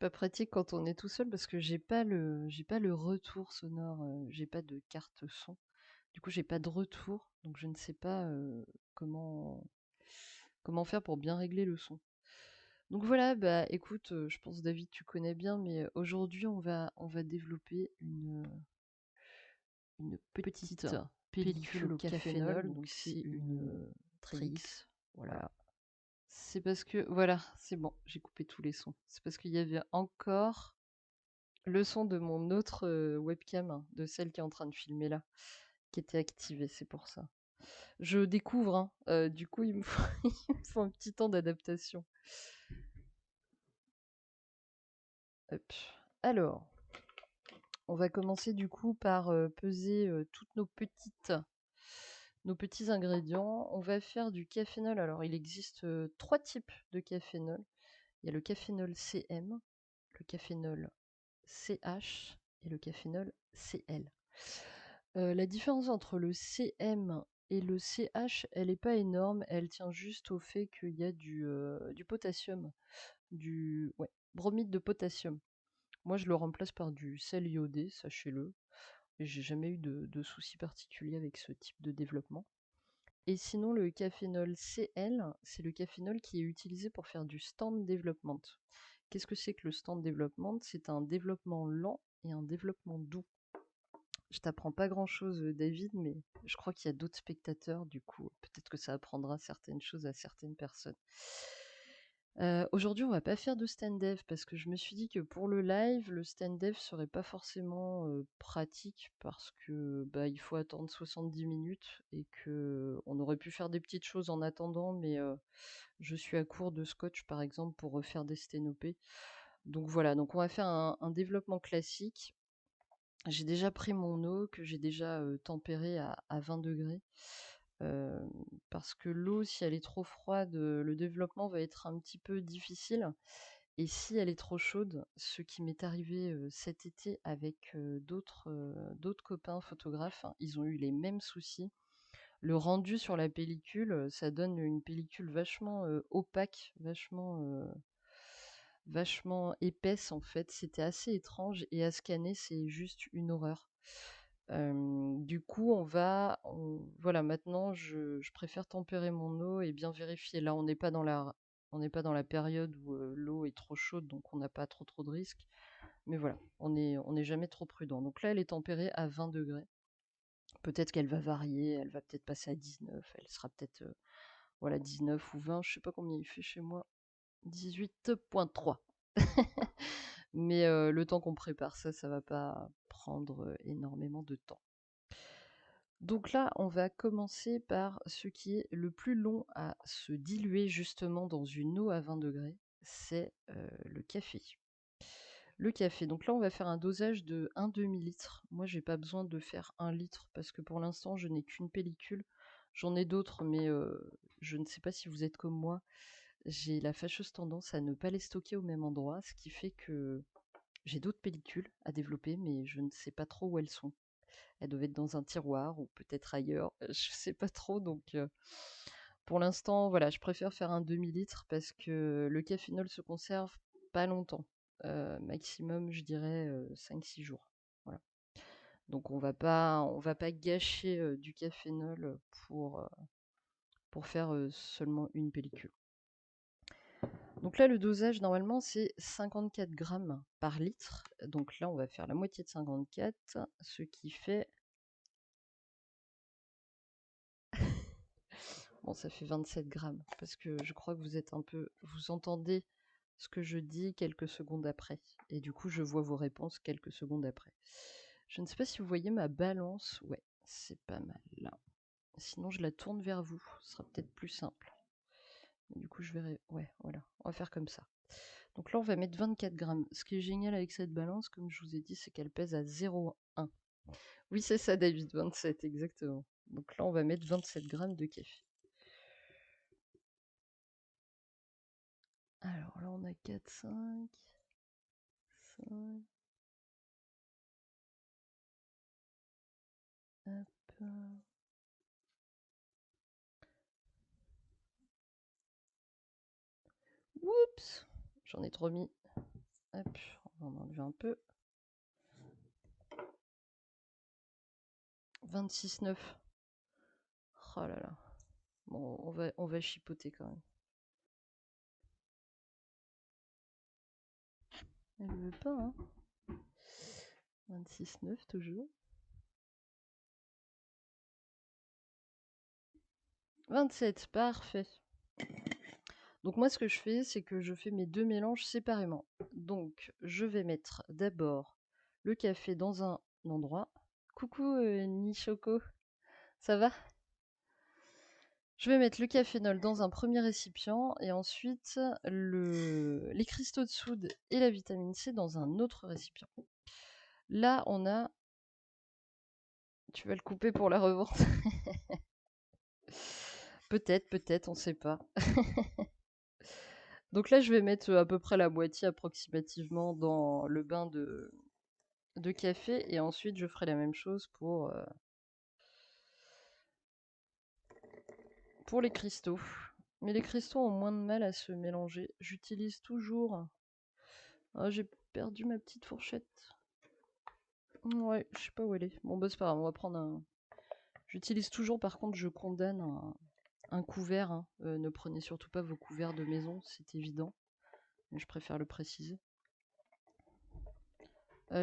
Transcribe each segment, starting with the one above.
pas pratique quand on est tout seul parce que j'ai pas le retour sonore, j'ai pas de carte son. Du coup, j'ai pas de retour, donc je ne sais pas comment comment faire pour bien régler le son. Donc voilà, bah écoute, je pense David, tu connais bien, mais aujourd'hui on va développer une petite pellicule au cafénol, donc c'est une Trix, voilà. C'est parce que voilà, c'est bon, j'ai coupé tous les sons. C'est parce qu'il y avait encore le son de mon autre webcam, hein, de celle qui est en train de filmer là, qui était activée, c'est pour ça. Je découvre, hein, du coup il me faut, il me faut un petit temps d'adaptation. Hop. Alors, on va commencer du coup par peser toutes nos petits ingrédients. On va faire du cafénol. Alors, il existe trois types de cafénol. Il y a le cafénol CM, le cafénol CH et le cafénol CL. La différence entre le CM et le CH, elle n'est pas énorme, elle tient juste au fait qu'il y a du potassium, ouais, bromide de potassium. Moi, je le remplace par du sel iodé, sachez-le, et j'ai jamais eu de soucis particuliers avec ce type de développement. Et sinon, le cafénol CL, c'est le cafénol qui est utilisé pour faire du stand development. Qu'est-ce que c'est que le stand development? C'est un développement lent et un développement doux. Je t'apprends pas grand-chose, David, mais je crois qu'il y a d'autres spectateurs, du coup, peut-être que ça apprendra certaines choses à certaines personnes. Aujourd'hui, on va pas faire de stand dev parce que je me suis dit que pour le live, le stand dev serait pas forcément pratique parce que bah, il faut attendre 70 minutes et que on aurait pu faire des petites choses en attendant, mais je suis à court de scotch par exemple pour refaire des sténopés. Donc voilà, donc on va faire un développement classique. J'ai déjà pris mon eau que j'ai déjà tempérée à 20 degrés. Parce que l'eau, si elle est trop froide, le développement va être un petit peu difficile. Et si elle est trop chaude, ce qui m'est arrivé cet été avec d'autres copains photographes, hein, ils ont eu les mêmes soucis. Le rendu sur la pellicule, ça donne une pellicule vachement opaque, vachement épaisse en fait. C'était assez étrange et à scanner, c'est juste une horreur. Du coup, voilà, maintenant, je préfère tempérer mon eau et bien vérifier. Là, on n'est pas dans la période où l'eau est trop chaude, donc on n'a pas trop de risques. Mais voilà, on n'est jamais trop prudent. Donc là, elle est tempérée à 20 degrés. Peut-être qu'elle va varier, elle va peut-être passer à 19, elle sera peut-être voilà, 19 ou 20, je sais pas combien il fait chez moi. 18,3. Mais le temps qu'on prépare ça, ça va pas prendre énormément de temps. Donc là, on va commencer par ce qui est le plus long à se diluer justement dans une eau à 20 degrés, c'est le café. Le café, donc là on va faire un dosage de 1 demi-litre. Moi j'ai pas besoin de faire 1 litre parce que pour l'instant je n'ai qu'une pellicule. J'en ai d'autres mais je ne sais pas si vous êtes comme moi. J'ai la fâcheuse tendance à ne pas les stocker au même endroit, ce qui fait que j'ai d'autres pellicules à développer mais je ne sais pas trop où elles sont. Elles doivent être dans un tiroir ou peut-être ailleurs, je sais pas trop. Donc pour l'instant, voilà, je préfère faire un demi-litre parce que le cafénol se conserve pas longtemps. Maximum, je dirais 5-6 jours. Voilà. Donc on va pas gâcher du cafénol pour faire seulement une pellicule. Donc là, le dosage, normalement, c'est 54 grammes par litre. Donc là, on va faire la moitié de 54, ce qui fait... Bon, ça fait 27 grammes, parce que je crois que vous entendez ce que je dis quelques secondes après. Et du coup, je vois vos réponses quelques secondes après. Je ne sais pas si vous voyez ma balance. Ouais, c'est pas mal là. Sinon, je la tourne vers vous. Ce sera peut-être plus simple. Du coup, je verrai. Ouais, voilà. On va faire comme ça. Donc là, on va mettre 24 grammes. Ce qui est génial avec cette balance, comme je vous ai dit, c'est qu'elle pèse à 0,1. Oui, c'est ça, David, 27, exactement. Donc là, on va mettre 27 grammes de café. Alors là, on a 4, 5, 5. Hop. Oups, j'en ai trop mis. Hop, on va en enlever un peu. 26,9. Oh là là. Bon, on va chipoter quand même. Elle veut pas, hein. 26,9 toujours. 27, parfait. Donc moi, ce que je fais, c'est que je fais mes deux mélanges séparément. Donc, je vais mettre d'abord le café dans un endroit. Coucou Nichoko, ça va? Je vais mettre le cafénol dans un premier récipient et ensuite les cristaux de soude et la vitamine C dans un autre récipient. Là, on a... Tu vas le couper pour la revente? Peut-être, on sait pas. Donc là, je vais mettre à peu près la moitié approximativement dans le bain de café et ensuite je ferai la même chose pour les cristaux. Mais les cristaux ont moins de mal à se mélanger. J'utilise toujours... Ah, j'ai perdu ma petite fourchette. Ouais, je sais pas où elle est. Bon, bah c'est pas grave, on va prendre un... J'utilise toujours, par contre, je condamne un couvert. Hein. Ne prenez surtout pas vos couverts de maison, c'est évident. Mais je préfère le préciser.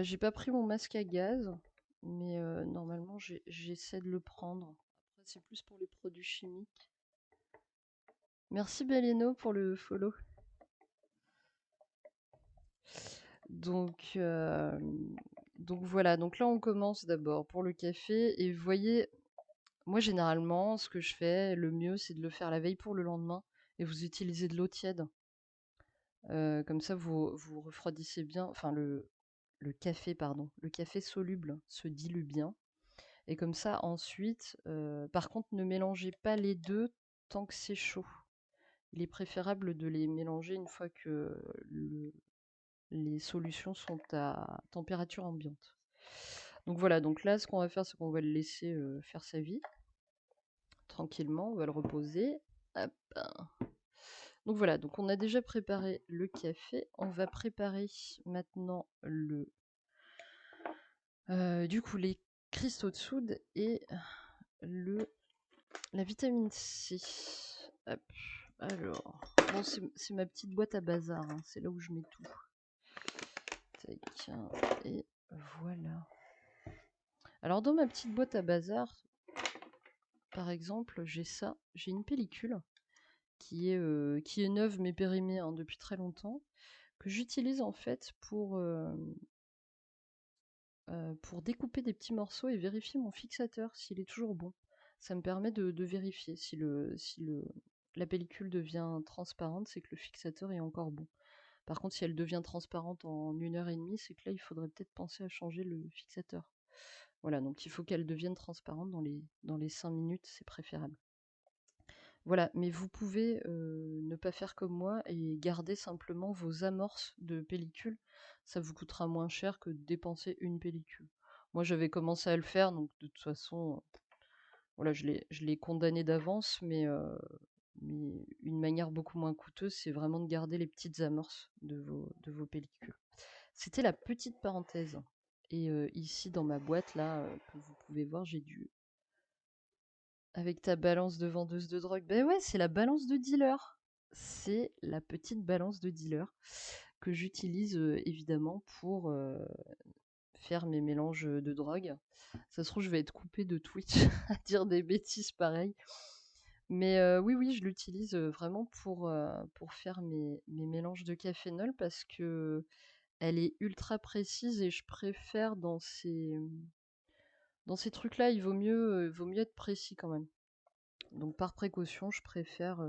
J'ai pas pris mon masque à gaz, mais normalement j'essaie de le prendre. Après, c'est plus pour les produits chimiques. Merci Beleno pour le follow. Donc, donc voilà, donc là on commence d'abord pour le café. Et vous voyez, moi généralement, ce que je fais, le mieux c'est de le faire la veille pour le lendemain. Et vous utilisez de l'eau tiède. Comme ça, vous refroidissez bien. Enfin, le café, pardon. Le café soluble se dilue bien. Et comme ça, ensuite, par contre, ne mélangez pas les deux tant que c'est chaud. Il est préférable de les mélanger une fois que les solutions sont à température ambiante. Donc voilà, donc là, ce qu'on va faire, c'est qu'on va le laisser faire sa vie. Tranquillement, on va le reposer. Hop. Donc voilà, donc on a déjà préparé le café. On va préparer maintenant du coup les cristaux de soude et la vitamine C. Hop. Alors, bon, c'est ma petite boîte à bazar, hein. C'est là où je mets tout. Tac, et voilà. Alors dans ma petite boîte à bazar, par exemple, j'ai ça, j'ai une pellicule qui est neuve mais périmée hein, depuis très longtemps, que j'utilise en fait pour découper des petits morceaux et vérifier mon fixateur s'il est toujours bon. Ça me permet de vérifier si la pellicule devient transparente, c'est que le fixateur est encore bon. Par contre, si elle devient transparente en 1 heure et demie, c'est que là, il faudrait peut-être penser à changer le fixateur. Voilà, donc il faut qu'elle devienne transparente dans les 5 minutes, c'est préférable. Voilà, mais vous pouvez ne pas faire comme moi et garder simplement vos amorces de pellicule. Ça vous coûtera moins cher que de dépenser une pellicule. Moi, j'avais commencé à le faire, donc de toute façon, voilà, je l'ai condamné d'avance, mais une manière beaucoup moins coûteuse, c'est vraiment de garder les petites amorces de vos pellicules. C'était la petite parenthèse. Et ici, dans ma boîte, là, que vous pouvez voir, j'ai dû... Avec ta balance de vendeuse de drogue. Ben ouais, c'est la balance de dealer. C'est la petite balance de dealer que j'utilise évidemment pour faire mes mélanges de drogue. Ça se trouve, je vais être coupée de Twitch à dire des bêtises pareilles. Mais oui, oui, je l'utilise vraiment pour faire mes mélanges de cafénol parce que elle est ultra précise et je préfère dans ces trucs-là, vaut mieux être précis quand même. Donc par précaution, je préfère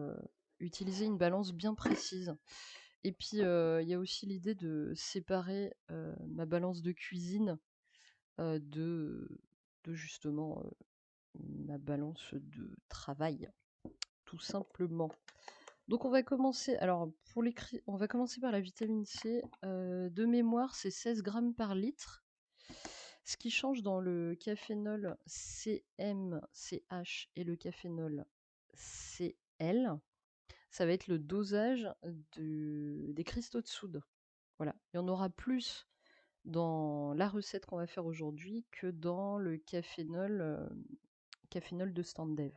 utiliser une balance bien précise. Et puis il y a aussi l'idée de séparer ma balance de cuisine euh, de, de justement ma balance de travail, tout simplement. Donc on va commencer. Alors on va commencer par la vitamine C. De mémoire, c'est 16 grammes par litre. Ce qui change dans le cafénol CMCH et le cafénol CL, ça va être le dosage des cristaux de soude. Voilà. Il y en aura plus dans la recette qu'on va faire aujourd'hui que dans le cafénol de Standev.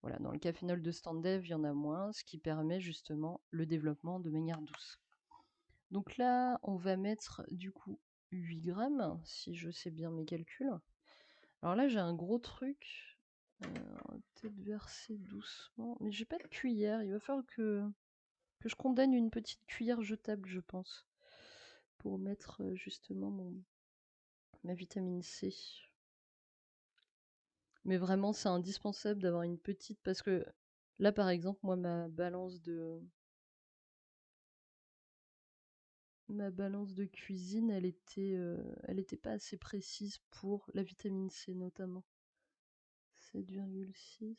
Voilà, dans le cafénol de Standev, il y en a moins, ce qui permet justement le développement de manière douce. Donc là, on va mettre du coup 8 grammes, si je sais bien mes calculs. Alors là, j'ai un gros truc. On va peut-être verser doucement. Mais j'ai pas de cuillère. Il va falloir que je condamne une petite cuillère jetable, je pense, pour mettre justement ma vitamine C. Mais vraiment, c'est indispensable d'avoir une petite, parce que là, par exemple, moi, ma balance de cuisine, elle était pas assez précise pour la vitamine C notamment. 7,6.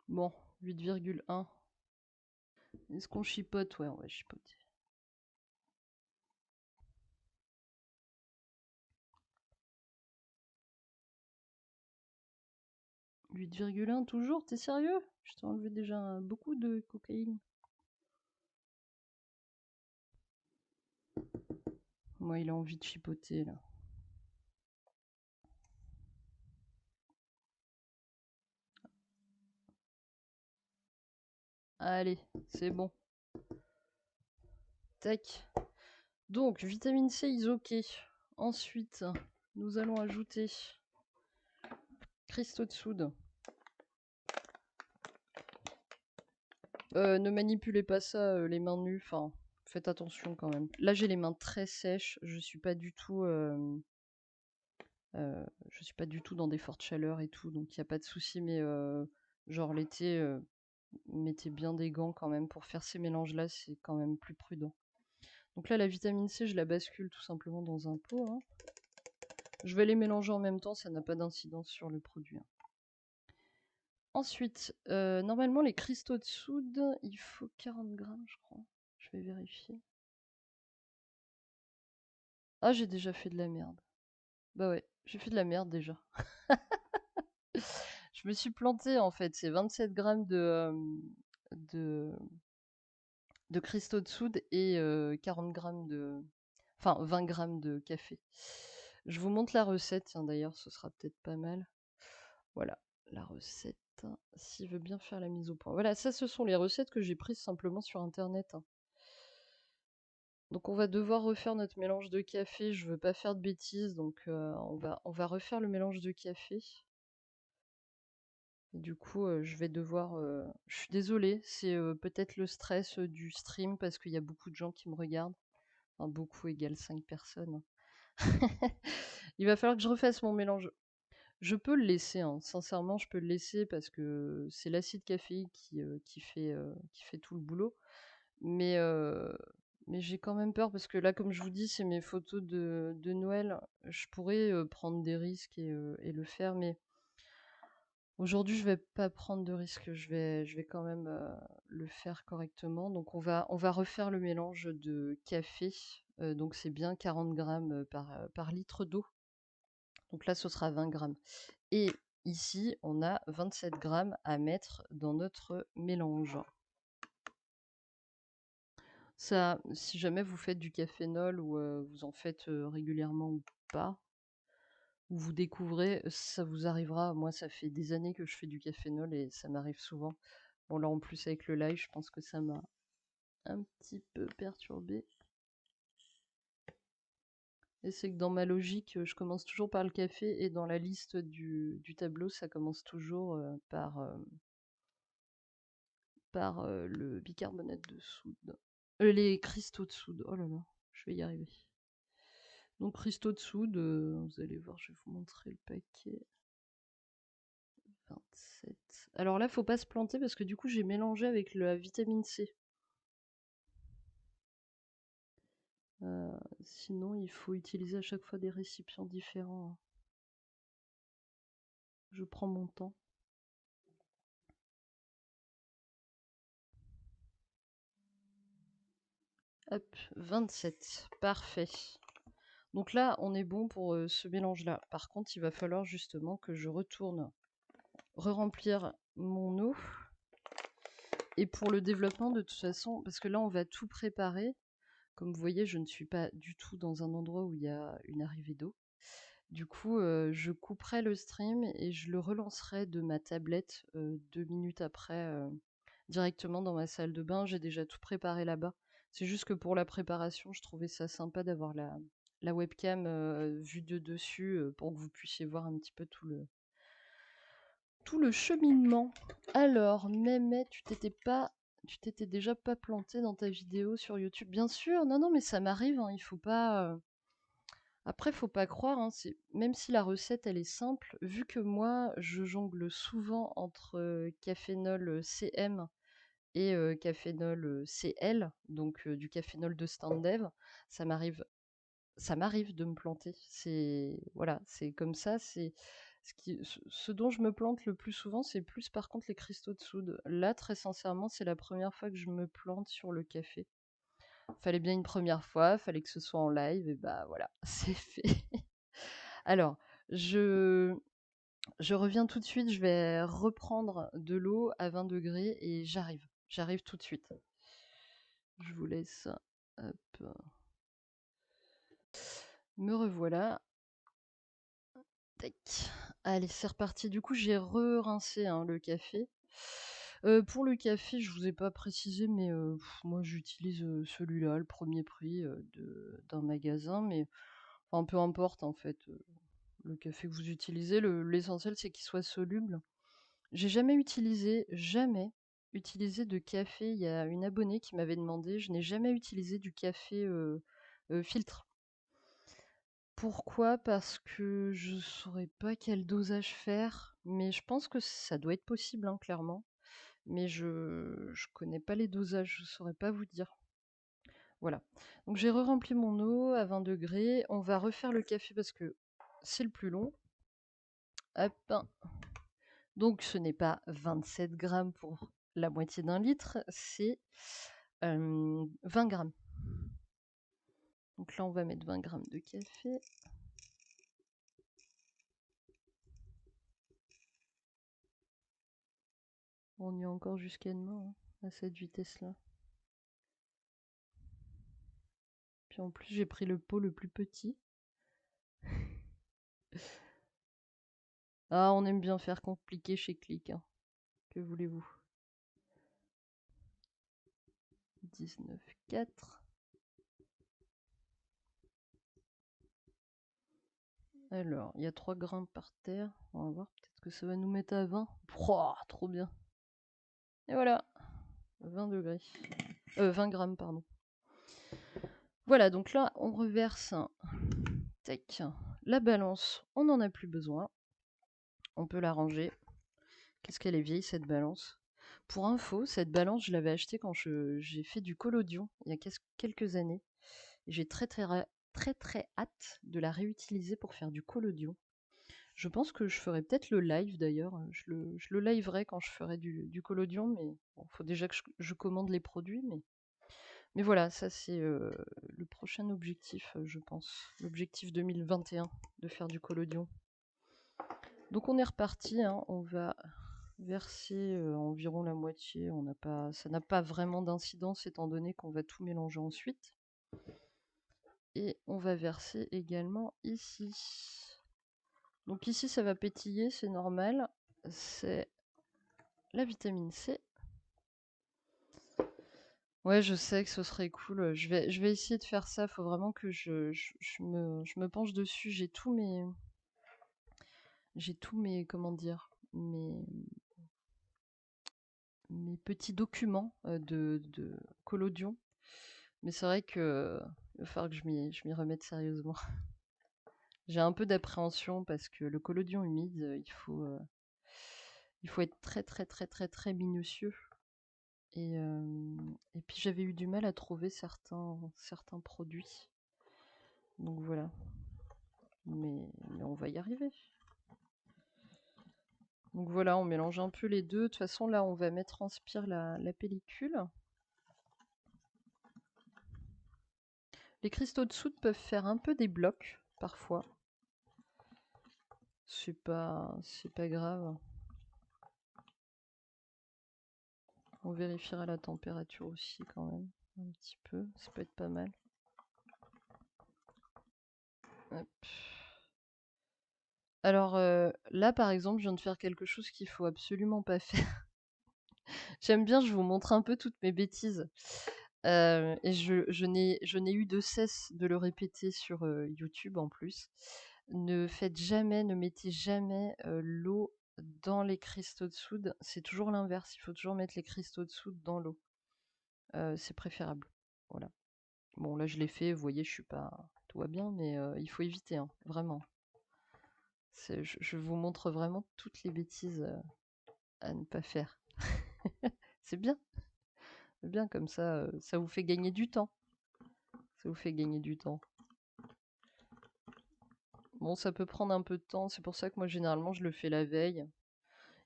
Bon, 8,1. Est-ce qu'on chipote? Ouais, on va chipoter. 8,1 toujours? T'es sérieux? Je t'ai enlevé déjà beaucoup de cocaïne. Moi, il a envie de chipoter là. Allez, c'est bon. Tac. Donc, vitamine C isoquée. Ensuite, nous allons ajouter cristaux de soude. Ne manipulez pas ça les mains nues. Enfin, faites attention quand même. Là, j'ai les mains très sèches. Je suis pas du tout dans des fortes chaleurs et tout, donc il n'y a pas de souci. Mais genre l'été, mettez bien des gants quand même pour faire ces mélanges-là. C'est quand même plus prudent. Donc là, la vitamine C, je la bascule tout simplement dans un pot. Hein. Je vais les mélanger en même temps, ça n'a pas d'incidence sur le produit. Hein. Ensuite, normalement, les cristaux de soude, il faut 40 grammes, je crois. Je vais vérifier. Ah, j'ai déjà fait de la merde. Bah ouais, j'ai fait de la merde déjà. Je me suis plantée en fait. C'est 27 grammes de, de cristaux de soude et 40 grammes de. Enfin, 20 grammes de café. Je vous montre la recette, tiens, d'ailleurs, ce sera peut-être pas mal. Voilà, la recette, s'il veut bien faire la mise au point. Voilà, ça, ce sont les recettes que j'ai prises simplement sur Internet. Hein. Donc, on va devoir refaire notre mélange de café. Je veux pas faire de bêtises, donc on va refaire le mélange de café. Du coup, je vais devoir. Je suis désolée, c'est peut-être le stress du stream parce qu'il y a beaucoup de gens qui me regardent. Enfin, beaucoup égale 5 personnes. Il va falloir que je refasse mon mélange. Je peux le laisser, hein. Sincèrement, je peux le laisser parce que c'est l'acide caféique qui fait tout le boulot. Mais, mais j'ai quand même peur parce que là, comme je vous dis, c'est mes photos de Noël. Je pourrais prendre des risques et le faire, mais aujourd'hui, je vais pas prendre de risques. Je vais quand même le faire correctement. Donc, on va refaire le mélange de café. Donc, c'est bien 40 grammes par litre d'eau. Donc là, ce sera 20 grammes. Et ici, on a 27 grammes à mettre dans notre mélange. Ça, si jamais vous faites du cafénol ou vous en faites régulièrement ou pas, ou vous découvrez, ça vous arrivera. Moi, ça fait des années que je fais du cafénol et ça m'arrive souvent. Bon, là, en plus, avec le live, je pense que ça m'a un petit peu perturbé. Et c'est que dans ma logique, je commence toujours par le café et dans la liste du tableau, ça commence toujours par le bicarbonate de soude. Les cristaux de soude. Oh là là, je vais y arriver. Donc cristaux de soude, vous allez voir, je vais vous montrer le paquet. 27. Alors là, faut pas se planter parce que du coup, j'ai mélangé avec la vitamine C. Sinon, il faut utiliser à chaque fois des récipients différents. Hein. Je prends mon temps. Hop, 27. Parfait. Donc là, on est bon pour ce mélange-là. Par contre, il va falloir justement que je retourne re-remplir mon eau. Et pour le développement, de toute façon, parce que là, on va tout préparer. Comme vous voyez, je ne suis pas du tout dans un endroit où il y a une arrivée d'eau. Du coup, je couperai le stream et je le relancerai de ma tablette 2 minutes après, directement dans ma salle de bain. J'ai déjà tout préparé là-bas. C'est juste que pour la préparation, je trouvais ça sympa d'avoir la webcam vue de dessus pour que vous puissiez voir un petit peu tout le cheminement. Alors, Mémé, tu t'étais déjà pas planté dans ta vidéo sur YouTube? Bien sûr, non, non, mais ça m'arrive, hein, il faut pas. Après, faut pas croire, hein, même si la recette elle est simple, vu que moi je jongle souvent entre cafénol CM et cafénol CL, donc du cafénol de Standev, ça m'arrive ça m'arrive de me planter. C'est voilà, c'est comme ça. C'est ce dont je me plante le plus souvent, c'est plus par contre les cristaux de soude. Là, très sincèrement, c'est la première fois que je me plante sur le café. Fallait bien une première fois, fallait que ce soit en live, et bah voilà, c'est fait. Alors, je, je reviens tout de suite, je vais reprendre de l'eau à 20 degrés et j'arrive tout de suite. Je vous laisse. Hop. Me revoilà. Tac. Allez, c'est reparti. Du coup, j'ai re-rincé hein, le café. Pour le café, je vous ai pas précisé, mais moi j'utilise celui-là, le premier prix d'un magasin, mais enfin, peu importe en fait le café que vous utilisez. L'essentiel c'est qu'il soit soluble. J'ai jamais utilisé de café. Il y a une abonnée qui m'avait demandé, je n'ai jamais utilisé du café filtre. Pourquoi? Parce que je saurais pas quel dosage faire, mais je pense que ça doit être possible, hein, clairement. Mais je connais pas les dosages, je saurais pas vous dire. Voilà. Donc j'ai re-rempli mon eau à 20 degrés. On va refaire le café parce que c'est le plus long. Hop. Donc ce n'est pas 27 grammes pour la moitié d'un litre, c'est 20 grammes. Donc là, on va mettre 20 grammes de café. On y est encore jusqu'à demain, hein, à cette vitesse-là. Puis en plus, j'ai pris le pot le plus petit. Ah, on aime bien faire compliqué chez Click. Hein. Que voulez-vous? 19,4. Alors, il y a 3 grammes par terre. On va voir, peut-être que ça va nous mettre à 20. Pouah, trop bien. Et voilà, 20 degrés. 20 grammes, pardon. Voilà, donc là, on reverse. Tac. La balance, on n'en a plus besoin. On peut la ranger. Qu'est-ce qu'elle est vieille, cette balance. Pour info, cette balance, je l'avais achetée quand j'ai fait du collodion, il y a quelques années. J'ai très hâte de la réutiliser pour faire du collodion. Je pense que je ferai peut-être le live d'ailleurs. Je le liverai quand je ferai du collodion, mais il faut déjà que je commande les produits. Mais voilà, ça c'est le prochain objectif, je pense. L'objectif 2021, de faire du collodion. Donc on est reparti, hein, on va verser environ la moitié. Ça n'a pas vraiment d'incidence étant donné qu'on va tout mélanger ensuite. Et on va verser également ici. Donc ici ça va pétiller, c'est normal. C'est la vitamine C. Ouais, je sais que ce serait cool. Je vais essayer de faire ça. Faut vraiment que je me penche dessus. J'ai tous mes, comment dire, mes petits documents de collodion. Mais c'est vrai que il va falloir que je m'y remette sérieusement. J'ai un peu d'appréhension parce que le collodion humide, il faut être très minutieux. Et puis j'avais eu du mal à trouver certains produits. Donc voilà. Mais on va y arriver. Donc voilà, on mélange un peu les deux. De toute façon, là, on va mettre en spire la pellicule. Les cristaux de soude peuvent faire un peu des blocs, parfois. C'est pas grave. On vérifiera la température aussi quand même, un petit peu. Ça peut être pas mal. Hop. Alors là, par exemple, je viens de faire quelque chose qu'il faut absolument pas faire. J'aime bien, je vous montre un peu toutes mes bêtises. Et je n'ai eu de cesse de le répéter sur YouTube en plus. Ne mettez jamais l'eau dans les cristaux de soude. C'est toujours l'inverse. Il faut toujours mettre les cristaux de soude dans l'eau. C'est préférable. Voilà. Bon, là, je l'ai fait. Vous voyez, je suis pas. Tout va bien, mais il faut éviter, hein, vraiment. Je vous montre vraiment toutes les bêtises à ne pas faire. C'est bien. C'est bien comme ça vous fait gagner du temps. Ça vous fait gagner du temps. Bon, ça peut prendre un peu de temps, c'est pour ça que moi généralement je le fais la veille.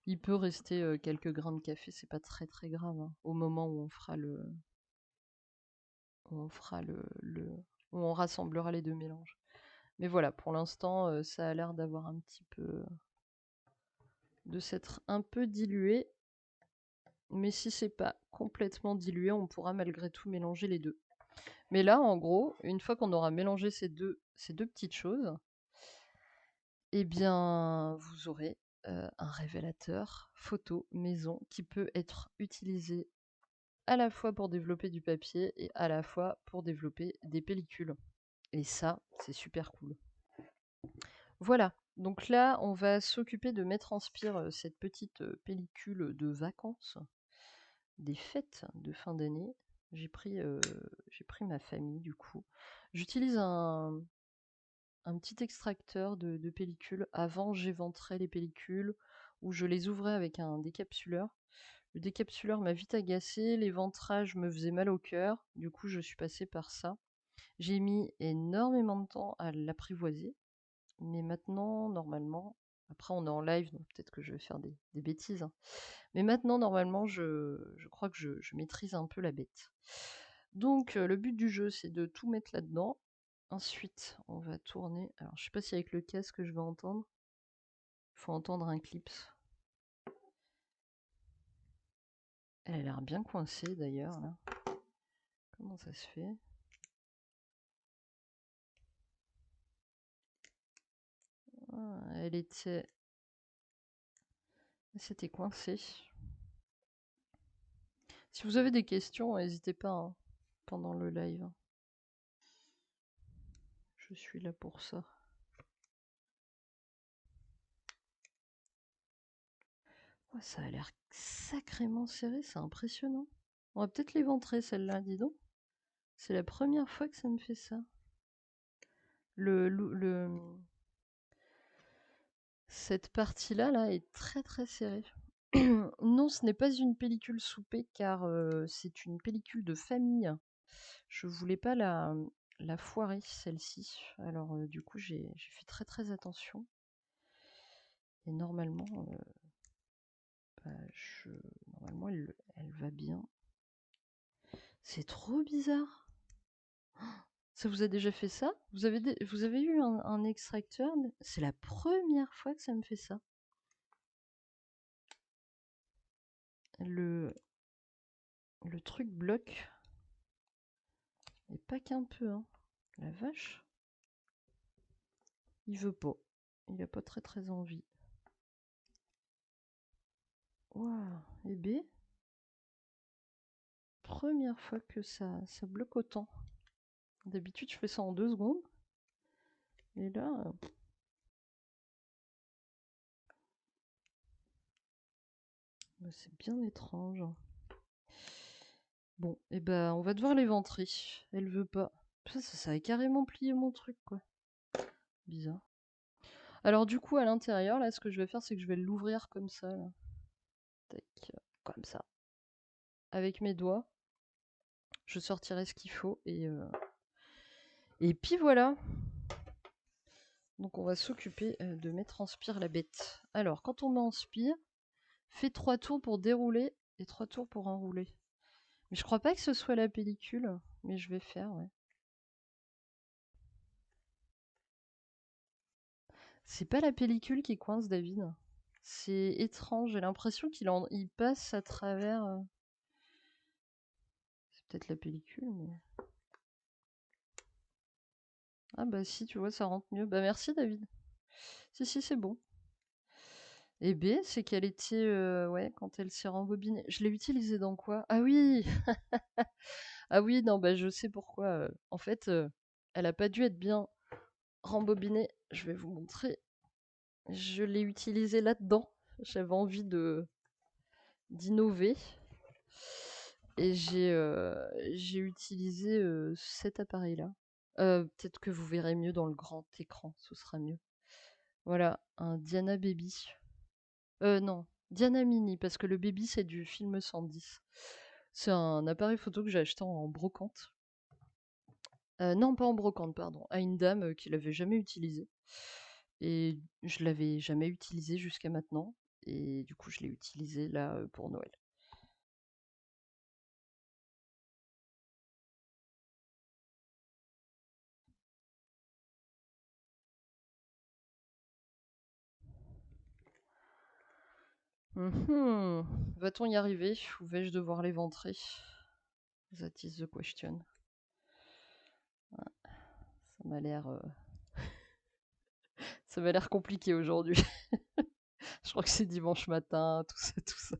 Il peut rester quelques grains de café, c'est pas très très grave, hein, au moment où où on rassemblera les deux mélanges. Mais voilà, pour l'instant, ça a l'air d'avoir un petit peu de s'être un peu dilué. Mais si c'est pas complètement dilué, on pourra malgré tout mélanger les deux. Mais là, en gros, une fois qu'on aura mélangé ces deux petites choses, eh bien, vous aurez un révélateur photo maison qui peut être utilisé à la fois pour développer du papier et à la fois pour développer des pellicules. Et ça, c'est super cool. Voilà, donc là, on va s'occuper de mettre en spire cette petite pellicule de vacances, des fêtes de fin d'année. J'ai pris ma famille du coup. J'utilise un petit extracteur de pellicules. Avant, j'éventrais les pellicules ou je les ouvrais avec un décapsuleur. Le décapsuleur m'a vite agacé, l'éventrage me faisait mal au cœur. Du coup, je suis passée par ça. J'ai mis énormément de temps à l'apprivoiser. Mais maintenant, normalement, après on est en live, donc peut-être que je vais faire des bêtises, hein. Mais maintenant, normalement, je crois que je maîtrise un peu la bête. Donc, le but du jeu, c'est de tout mettre là-dedans. Ensuite, on va tourner. Alors, je sais pas si avec le casque je vais entendre. Il faut entendre un clips. Elle a l'air bien coincée d'ailleurs, là. Comment ça se fait? Ah, c'était coincée. Si vous avez des questions, n'hésitez pas, hein, pendant le live. Je suis là pour ça. Ouais, ça a l'air sacrément serré, c'est impressionnant. On va peut-être l'éventrer celle-là, dis donc. C'est la première fois que ça me fait ça. Cette partie-là là, est très très serrée. Non, ce n'est pas une pellicule soupée car c'est une pellicule de famille. Je voulais pas la foirer celle-ci. Alors du coup j'ai fait très très attention. Et normalement, bah, normalement elle va bien. C'est trop bizarre. Ça vous a déjà fait ça? Vous avez eu un extracteur? C'est la première fois que ça me fait ça. Le truc bloque. Et pas qu'un peu, hein. La vache. Il veut pas. Il a pas très très envie. Waouh. Et B. Première fois que ça bloque autant. D'habitude, je fais ça en 2 secondes. Et là... c'est bien étrange. Bon, et ben, on va devoir l'éventrer. Elle veut pas. Ça a carrément plié mon truc, quoi. Bizarre. Alors du coup, à l'intérieur, là, ce que je vais faire, c'est que je vais l'ouvrir comme ça, là. Tac, comme ça. Avec mes doigts. Je sortirai ce qu'il faut et puis voilà. Donc on va s'occuper de mettre en spire la bête. Alors, quand on met en spire, fait 3 tours pour dérouler et 3 tours pour enrouler. Mais je crois pas que ce soit la pellicule, mais je vais faire, ouais. C'est pas la pellicule qui coince, David. C'est étrange, j'ai l'impression il passe à travers... C'est peut-être la pellicule, mais... Ah bah si, tu vois, ça rentre mieux. Bah merci, David. Si, c'est bon. Et B, c'est qu'elle était... ouais, quand elle s'est rembobinée. Je l'ai utilisée dans quoi? Ah oui! Ah oui, non, bah je sais pourquoi. En fait, elle a pas dû être bien rembobinée. Je vais vous montrer. Je l'ai utilisée là-dedans. J'avais envie d'innover. Et j'ai utilisé cet appareil-là. Peut-être que vous verrez mieux dans le grand écran, ce sera mieux. Voilà, un Diana Baby. Non, Diana Mini, parce que le Baby, c'est du film 110. C'est un appareil photo que j'ai acheté en brocante. Non, pas en brocante, pardon, à une dame qui l'avait jamais utilisé. Et je l'avais jamais utilisé jusqu'à maintenant. Et du coup, je l'ai utilisé là pour Noël. Mhm. Va-t-on y arriver ou vais-je devoir l'éventrer? That is the question. Ça m'a l'air, ça m'a l'air compliqué aujourd'hui. Je crois que c'est dimanche matin, tout ça, tout ça.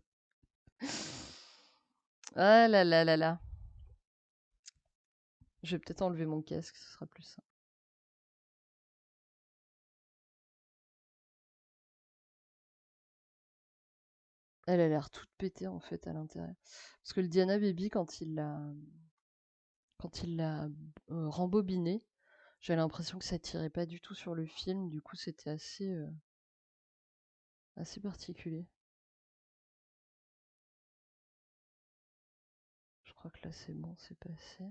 Ah là là là là. Je vais peut-être enlever mon casque, ce sera plus simple. Elle a l'air toute pétée en fait à l'intérieur. Parce que le Diana Baby, quand il l'a rembobiné, j'ai l'impression que ça tirait pas du tout sur le film. Du coup, c'était assez particulier. Je crois que là, c'est bon, c'est passé.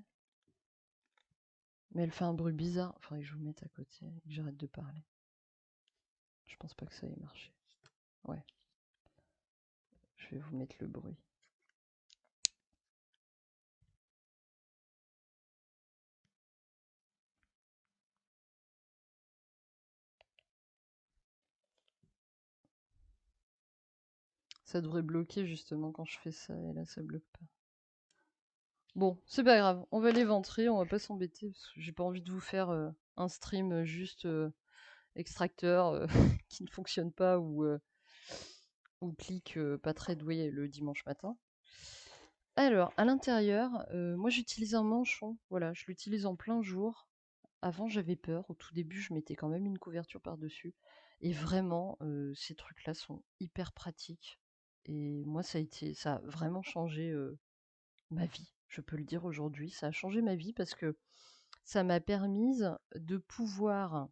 Mais elle fait un bruit bizarre. Faudrait que je vous mette à côté et que j'arrête de parler. Je pense pas que ça ait marché. Ouais, je vais vous mettre le bruit. Ça devrait bloquer justement quand je fais ça et là ça bloque pas. Bon, c'est pas grave, on va l'éventrer, on va pas s'embêter parce que j'ai pas envie de vous faire un stream juste extracteur qui ne fonctionne pas ou clic pas très doué le dimanche matin. Alors, à l'intérieur, moi j'utilise un manchon, voilà, je l'utilise en plein jour. Avant j'avais peur, au tout début je mettais quand même une couverture par-dessus. Et vraiment, ces trucs-là sont hyper pratiques. Et moi ça a vraiment changé ma vie, je peux le dire aujourd'hui. Ça a changé ma vie parce que ça m'a permise de pouvoir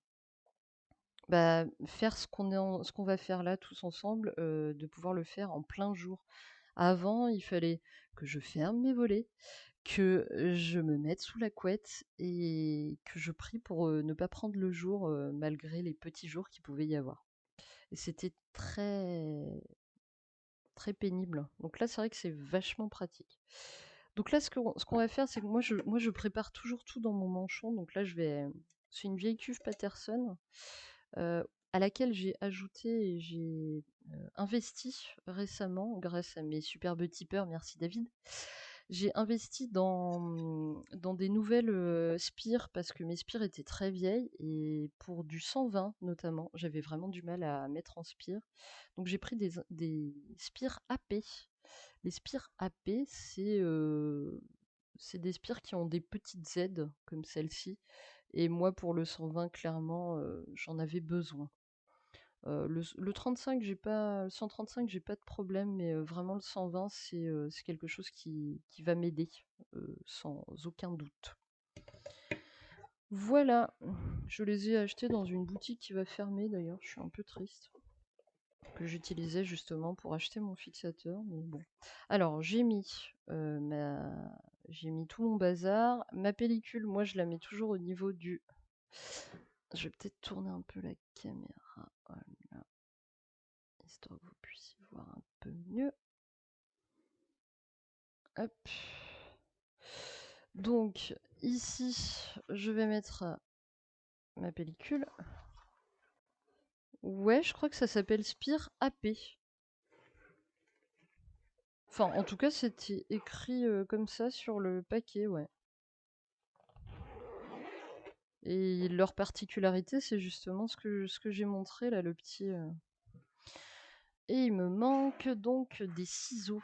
faire ce qu'on va faire là tous ensemble, de pouvoir le faire en plein jour. Avant, il fallait que je ferme mes volets, que je me mette sous la couette et que je prie pour ne pas prendre le jour malgré les petits jours qu'il pouvait y avoir. Et c'était très, très pénible. Donc là, c'est vrai que c'est vachement pratique. Donc là, ce qu'on va faire, c'est que moi, je prépare toujours tout dans mon manchon. Donc là, c'est une vieille cuve Patterson euh, à laquelle j'ai ajouté et j'ai investi récemment grâce à mes superbes tipeurs. Merci David. J'ai investi dans des nouvelles spires parce que mes spires étaient très vieilles et pour du 120 notamment, j'avais vraiment du mal à mettre en spire. Donc j'ai pris des spires AP. Les spires AP, c'est des spires qui ont des petites aides comme celle-ci. Et moi, pour le 120, clairement, j'en avais besoin. Le 35, le 135, j'ai pas de problème, mais vraiment le 120, c'est quelque chose qui va m'aider, sans aucun doute. Voilà, je les ai achetés dans une boutique qui va fermer d'ailleurs, je suis un peu triste. Que j'utilisais justement pour acheter mon fixateur, mais bon. Alors, j'ai mis tout mon bazar. Ma pellicule, moi, je la mets toujours au niveau du... Je vais peut-être tourner un peu la caméra, voilà, histoire que vous puissiez voir un peu mieux. Hop. Donc, ici, je vais mettre ma pellicule. Ouais, je crois que ça s'appelle Spire AP. Enfin, en tout cas, c'était écrit comme ça sur le paquet, ouais. Et leur particularité, c'est justement ce que j'ai montré là, le petit. Et il me manque donc des ciseaux.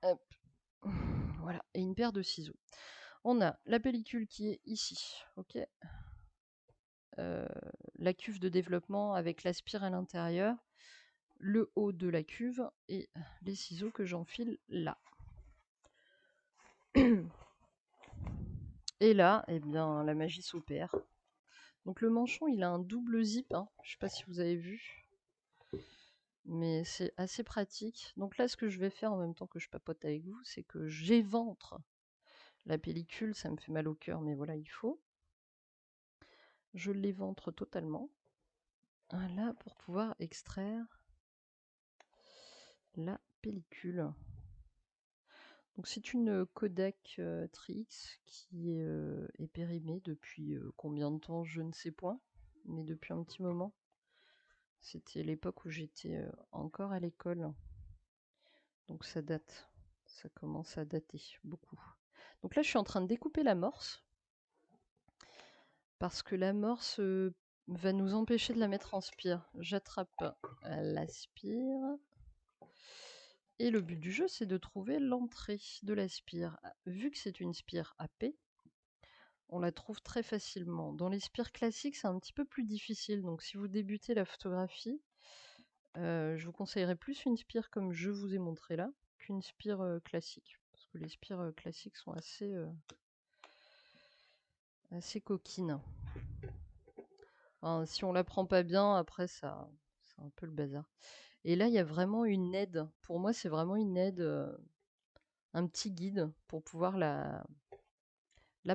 Hop. Voilà, et une paire de ciseaux. On a la pellicule qui est ici, ok. La cuve de développement avec la spire à l'intérieur, le haut de la cuve et les ciseaux que j'enfile là. Et là, eh bien, la magie s'opère. Donc le manchon, il a un double zip, hein. Je sais pas si vous avez vu, mais c'est assez pratique. Donc là, ce que je vais faire en même temps que je papote avec vous, c'est que j'éventre la pellicule. Ça me fait mal au cœur, mais voilà, il faut. Je l'éventre totalement. Voilà, pour pouvoir extraire la pellicule. Donc c'est une Kodak Tri-X qui est périmée depuis combien de temps, je ne sais point, mais depuis un petit moment. C'était l'époque où j'étais encore à l'école. Donc ça date, ça commence à dater beaucoup. Donc là je suis en train de découper l'amorce, parce que l'amorce va nous empêcher de la mettre en spire. J'attrape la spire. Et le but du jeu, c'est de trouver l'entrée de la spire. Vu que c'est une spire AP, on la trouve très facilement. Dans les spires classiques, c'est un petit peu plus difficile. Donc si vous débutez la photographie, je vous conseillerais plus une spire comme je vous ai montré là, qu'une spire classique. Parce que les spires classiques sont assez coquines. Enfin, si on la prend pas bien, après, c'est un peu le bazar. Et là, il y a vraiment une aide. Pour moi, c'est vraiment une aide, un petit guide pour pouvoir la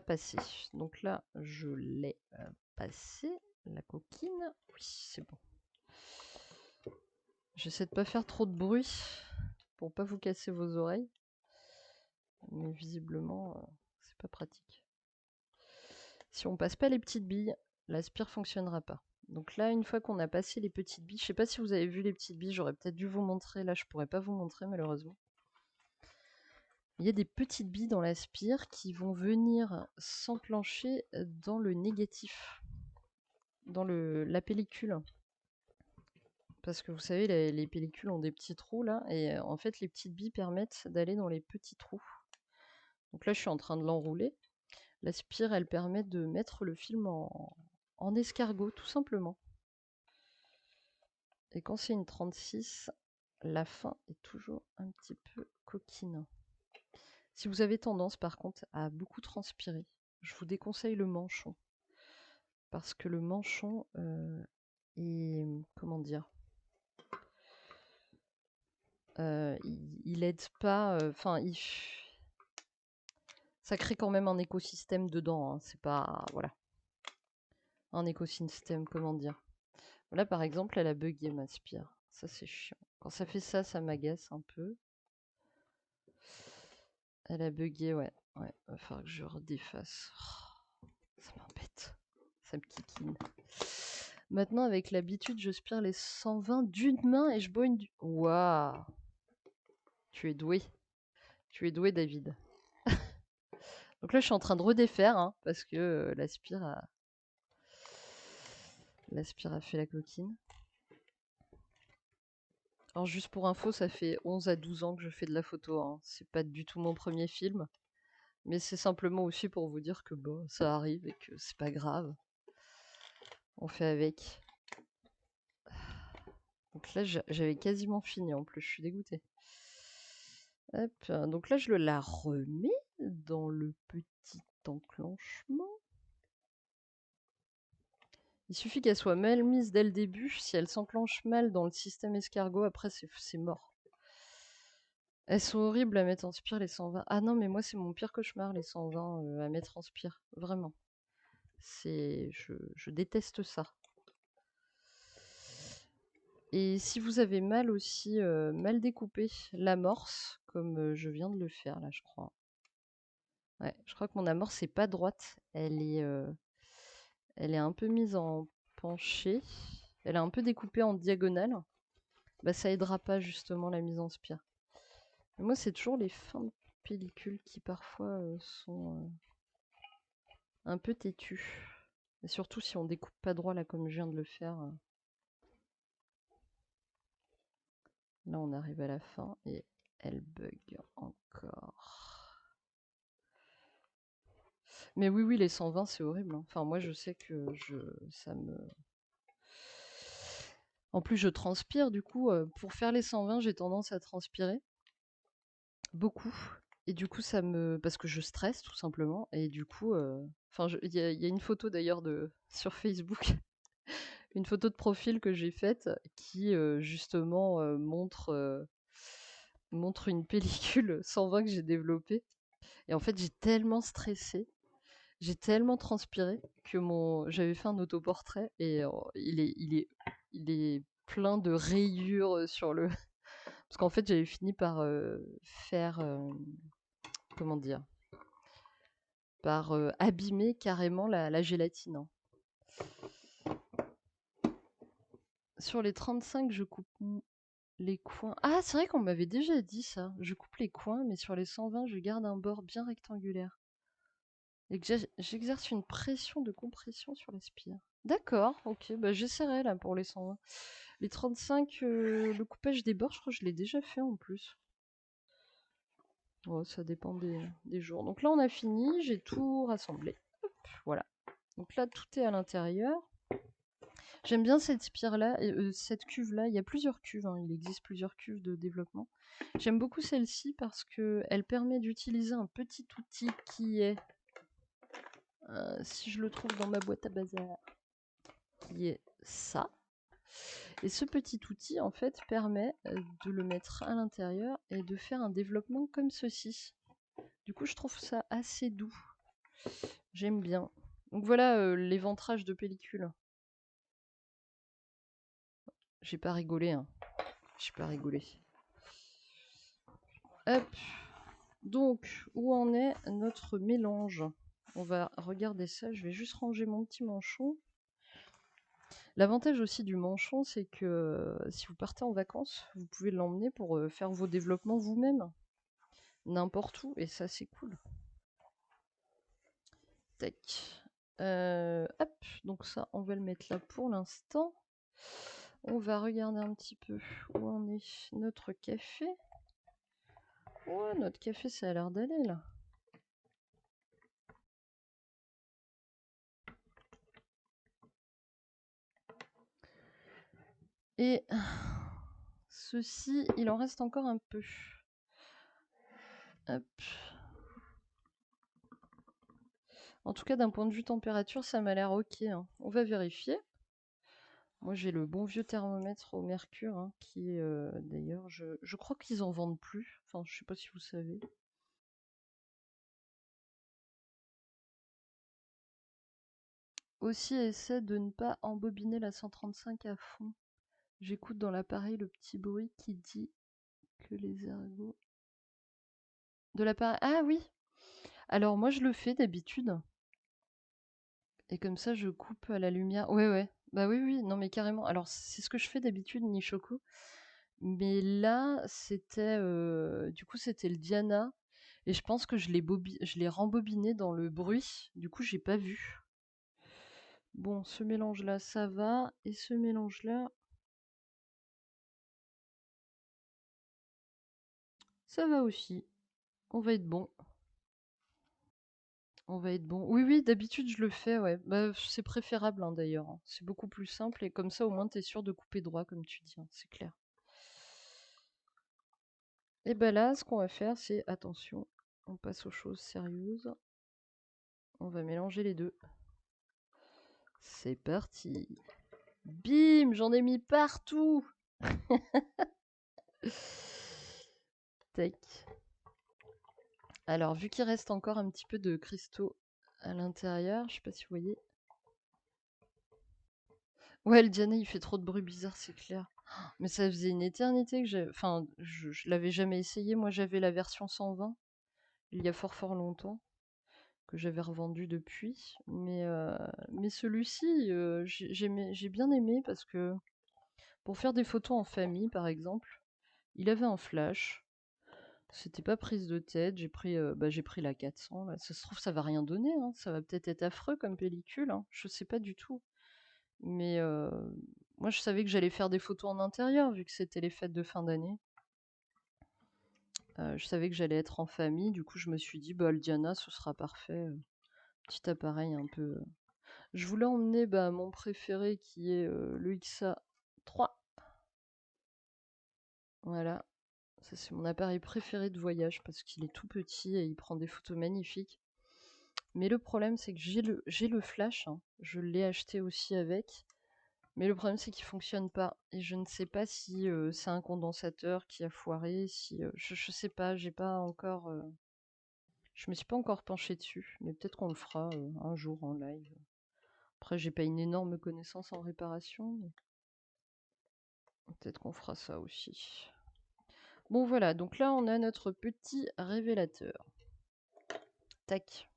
passer. Donc là, je l'ai passée, la coquine. Oui, c'est bon. J'essaie de pas faire trop de bruit pour pas vous casser vos oreilles. Mais visiblement, c'est pas pratique. Si on passe pas les petites billes, la spire fonctionnera pas. Donc là, une fois qu'on a passé les petites billes, je sais pas si vous avez vu les petites billes, j'aurais peut-être dû vous montrer. Là, je pourrais pas vous montrer malheureusement. Il y a des petites billes dans la spire qui vont venir s'enclencher dans le négatif, dans la pellicule. Parce que vous savez, les pellicules ont des petits trous là, et en fait, les petites billes permettent d'aller dans les petits trous. Donc là, je suis en train de l'enrouler. La spire, elle permet de mettre le film en escargot, tout simplement. Et quand c'est une 36, la fin est toujours un petit peu coquine. Si vous avez tendance, par contre, à beaucoup transpirer, je vous déconseille le manchon. Parce que le manchon est... Comment dire, il aide pas... Enfin, ça crée quand même un écosystème dedans. Hein. C'est pas... Voilà. Un écosystème, comment dire. Là, par exemple, elle a bugué ma spire. Ça, c'est chiant. Quand ça fait ça, ça m'agace un peu. Elle a bugué, ouais. Ouais, va falloir que je redéfasse. Oh, ça m'embête. Ça me kikine. Maintenant, avec l'habitude, je spire les 120 d'une main et je boigne du... Waouh. Tu es doué. Tu es doué, David. Donc là, je suis en train de redéfaire, hein, parce que l'aspire a fait la coquine. Alors juste pour info, ça fait 11 à 12 ans que je fais de la photo. Hein. C'est pas du tout mon premier film. Mais c'est simplement aussi pour vous dire que bon, ça arrive et que c'est pas grave. On fait avec. Donc là, j'avais quasiment fini en plus, je suis dégoûtée. Hop, donc là, je la remets dans le petit enclenchement. Il suffit qu'elle soit mal mise dès le début. Si elle s'enclenche mal dans le système escargot, après, c'est mort. Elles sont horribles à mettre en spire, les 120. Ah non, mais moi, c'est mon pire cauchemar, les 120 à mettre en spire. Vraiment. Je déteste ça. Et si vous avez mal aussi, mal découpé l'amorce, comme je viens de le faire là, je crois. Ouais, je crois que mon amorce n'est pas droite. Elle est un peu mise en penchée. Elle est un peu découpée en diagonale. Bah, ça aidera pas justement la mise en spire. Mais moi, c'est toujours les fins de pellicule qui parfois sont un peu têtues. Et surtout si on découpe pas droit là comme je viens de le faire. Là, on arrive à la fin et elle bug encore. Mais oui, oui, les 120, c'est horrible. Enfin, moi, je sais que ça me... En plus, je transpire, du coup, pour faire les 120, j'ai tendance à transpirer. Beaucoup. Et du coup, ça me... Parce que je stresse, tout simplement. Et du coup... Enfin, il y a une photo, d'ailleurs, sur Facebook. Une photo de profil que j'ai faite qui, justement, montre une pellicule 120 que j'ai développée. Et en fait, j'ai tellement stressé, j'ai tellement transpiré que j'avais fait un autoportrait et il est plein de rayures sur le. Parce qu'en fait, j'avais fini par faire. Comment dire? Par abîmer carrément la gélatine, hein. Sur les 35, je coupe les coins. Ah, c'est vrai qu'on m'avait déjà dit ça. Je coupe les coins, mais sur les 120, je garde un bord bien rectangulaire. Et que j'exerce une pression de compression sur la spire. D'accord, ok, bah j'essaierai là pour les 120. Les 35, le coupage des bords, je crois que je l'ai déjà fait en plus. Oh, ça dépend des jours. Donc là, on a fini, j'ai tout rassemblé. Hop, voilà. Donc là, tout est à l'intérieur. J'aime bien cette spire-là, cette cuve-là. Il y a plusieurs cuves, hein. Il existe plusieurs cuves de développement. J'aime beaucoup celle-ci parce qu'elle permet d'utiliser un petit outil qui est, si je le trouve dans ma boîte à bazar, qui est ça. Et ce petit outil, en fait, permet de le mettre à l'intérieur et de faire un développement comme ceci. Du coup, je trouve ça assez doux. J'aime bien. Donc voilà l'éventrage de pellicule. J'ai pas rigolé, hein. J'ai pas rigolé. Hop. Donc, où en est notre mélange? On va regarder ça. Je vais juste ranger mon petit manchon. L'avantage aussi du manchon, c'est que si vous partez en vacances, vous pouvez l'emmener pour faire vos développements vous-même. N'importe où, et ça, c'est cool. Tac. Hop, donc ça, on va le mettre là pour l'instant. On va regarder un petit peu où en est notre café. Ouais, notre café, ça a l'air d'aller, là. Et ceci, il en reste encore un peu. Hop. En tout cas, d'un point de vue température, ça m'a l'air ok, hein. On va vérifier. Moi, j'ai le bon vieux thermomètre au mercure, hein, qui est d'ailleurs, je crois qu'ils en vendent plus. Enfin, je sais pas si vous savez. Aussi, essaie de ne pas embobiner la 135 à fond. J'écoute dans l'appareil le petit bruit qui dit que les ergots... De l'appareil... Ah oui! Alors moi, je le fais d'habitude. Et comme ça, je coupe à la lumière. Ouais, ouais. Bah oui, oui, non mais carrément. Alors, c'est ce que je fais d'habitude, Nishoku. Mais là, c'était... Du coup, c'était le Diana. Et je pense que je l'ai rembobiné dans le bruit. Du coup, j'ai pas vu. Bon, ce mélange-là, ça va. Et ce mélange-là, ça va aussi. On va être bon. On va être bon. Oui, oui, d'habitude, je le fais, ouais. Bah, c'est préférable, hein, d'ailleurs, hein. C'est beaucoup plus simple. Et comme ça, au moins, t'es sûr de couper droit, comme tu dis, hein. C'est clair. Et ben là, ce qu'on va faire, c'est... Attention, on passe aux choses sérieuses. On va mélanger les deux. C'est parti. Bim, j'en ai mis partout. Tac. Alors, vu qu'il reste encore un petit peu de cristaux à l'intérieur, je sais pas si vous voyez. Ouais, le Diana, il fait trop de bruit bizarre, c'est clair. Mais ça faisait une éternité que j'ai... Enfin, je l'avais jamais essayé. Moi, j'avais la version 120, il y a fort fort longtemps, que j'avais revendu depuis. Mais celui-ci, j'ai bien aimé parce que pour faire des photos en famille, par exemple, il avait un flash. C'était pas prise de tête. J'ai pris la 400. Là. Ça se trouve, ça va rien donner. Hein. Ça va peut-être être affreux comme pellicule. Hein. Je sais pas du tout. Mais moi, je savais que j'allais faire des photos en intérieur vu que c'était les fêtes de fin d'année. Je savais que j'allais être en famille. Du coup, je me suis dit, bah, le Diana, ce sera parfait. Petit appareil un peu. Je voulais emmener mon préféré qui est le XA3. Voilà. Ça, c'est mon appareil préféré de voyage parce qu'il est tout petit et il prend des photos magnifiques. Mais le problème, c'est que j'ai le flash. Hein. Je l'ai acheté aussi avec. Mais le problème, c'est qu'il fonctionne pas. Et je ne sais pas si c'est un condensateur qui a foiré. Si, je sais pas, j'ai pas encore. Je me suis pas encore penchée dessus. Mais peut-être qu'on le fera un jour en live. Après, j'ai pas une énorme connaissance en réparation. Mais peut-être qu'on fera ça aussi. Bon, voilà. Donc là, on a notre petit révélateur. Tac.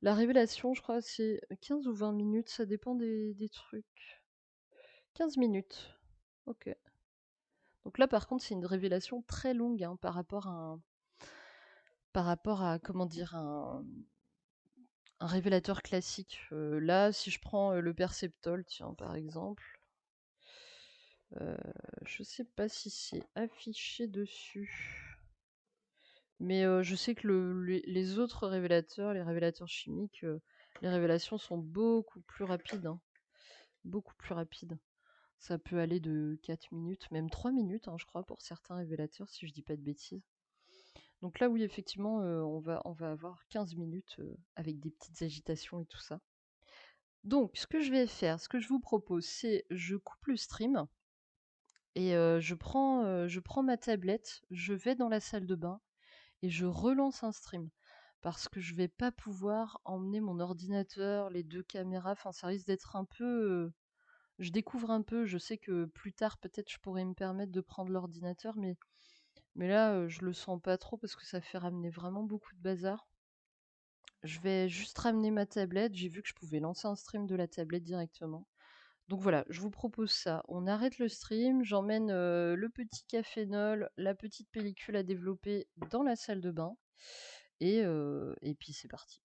La révélation, je crois, c'est 15 ou 20 minutes. Ça dépend des trucs. 15 minutes. Ok. Donc là, par contre, c'est une révélation très longue hein, par rapport à comment dire, un révélateur classique. Là, si je prends le Perceptol, tiens, par exemple, je sais pas si c'est affiché dessus. Mais je sais que les autres révélateurs, les révélateurs chimiques, les révélations sont beaucoup plus rapides. Hein. Beaucoup plus rapides. Ça peut aller de 4 minutes, même 3 minutes, hein, je crois, pour certains révélateurs, si je dis pas de bêtises. Donc là, oui, effectivement, on va avoir 15 minutes avec des petites agitations et tout ça. Donc, ce que je vais faire, ce que je vous propose, c'est je coupe le stream et je prends ma tablette, je vais dans la salle de bain et je relance un stream. Parce que je vais pas pouvoir emmener mon ordinateur, les deux caméras, enfin ça risque d'être un peu... je découvre un peu, je sais que plus tard peut-être je pourrais me permettre de prendre l'ordinateur, mais là je le sens pas trop parce que ça fait ramener vraiment beaucoup de bazar. Je vais juste ramener ma tablette, j'ai vu que je pouvais lancer un stream de la tablette directement. Donc voilà, je vous propose ça. On arrête le stream, j'emmène le petit cafénol, la petite pellicule à développer dans la salle de bain. Et puis c'est parti.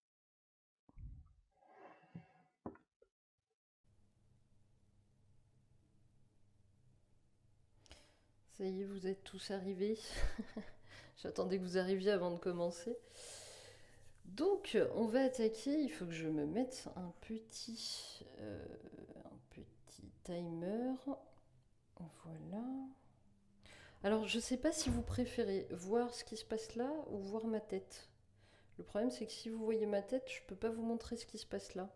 Ça y est, vous êtes tous arrivés. J'attendais que vous arriviez avant de commencer. Donc, on va attaquer. Il faut que je me mette un petit timer. Voilà. Alors, je sais pas si vous préférez voir ce qui se passe là ou voir ma tête. Le problème, c'est que si vous voyez ma tête, je peux pas vous montrer ce qui se passe là.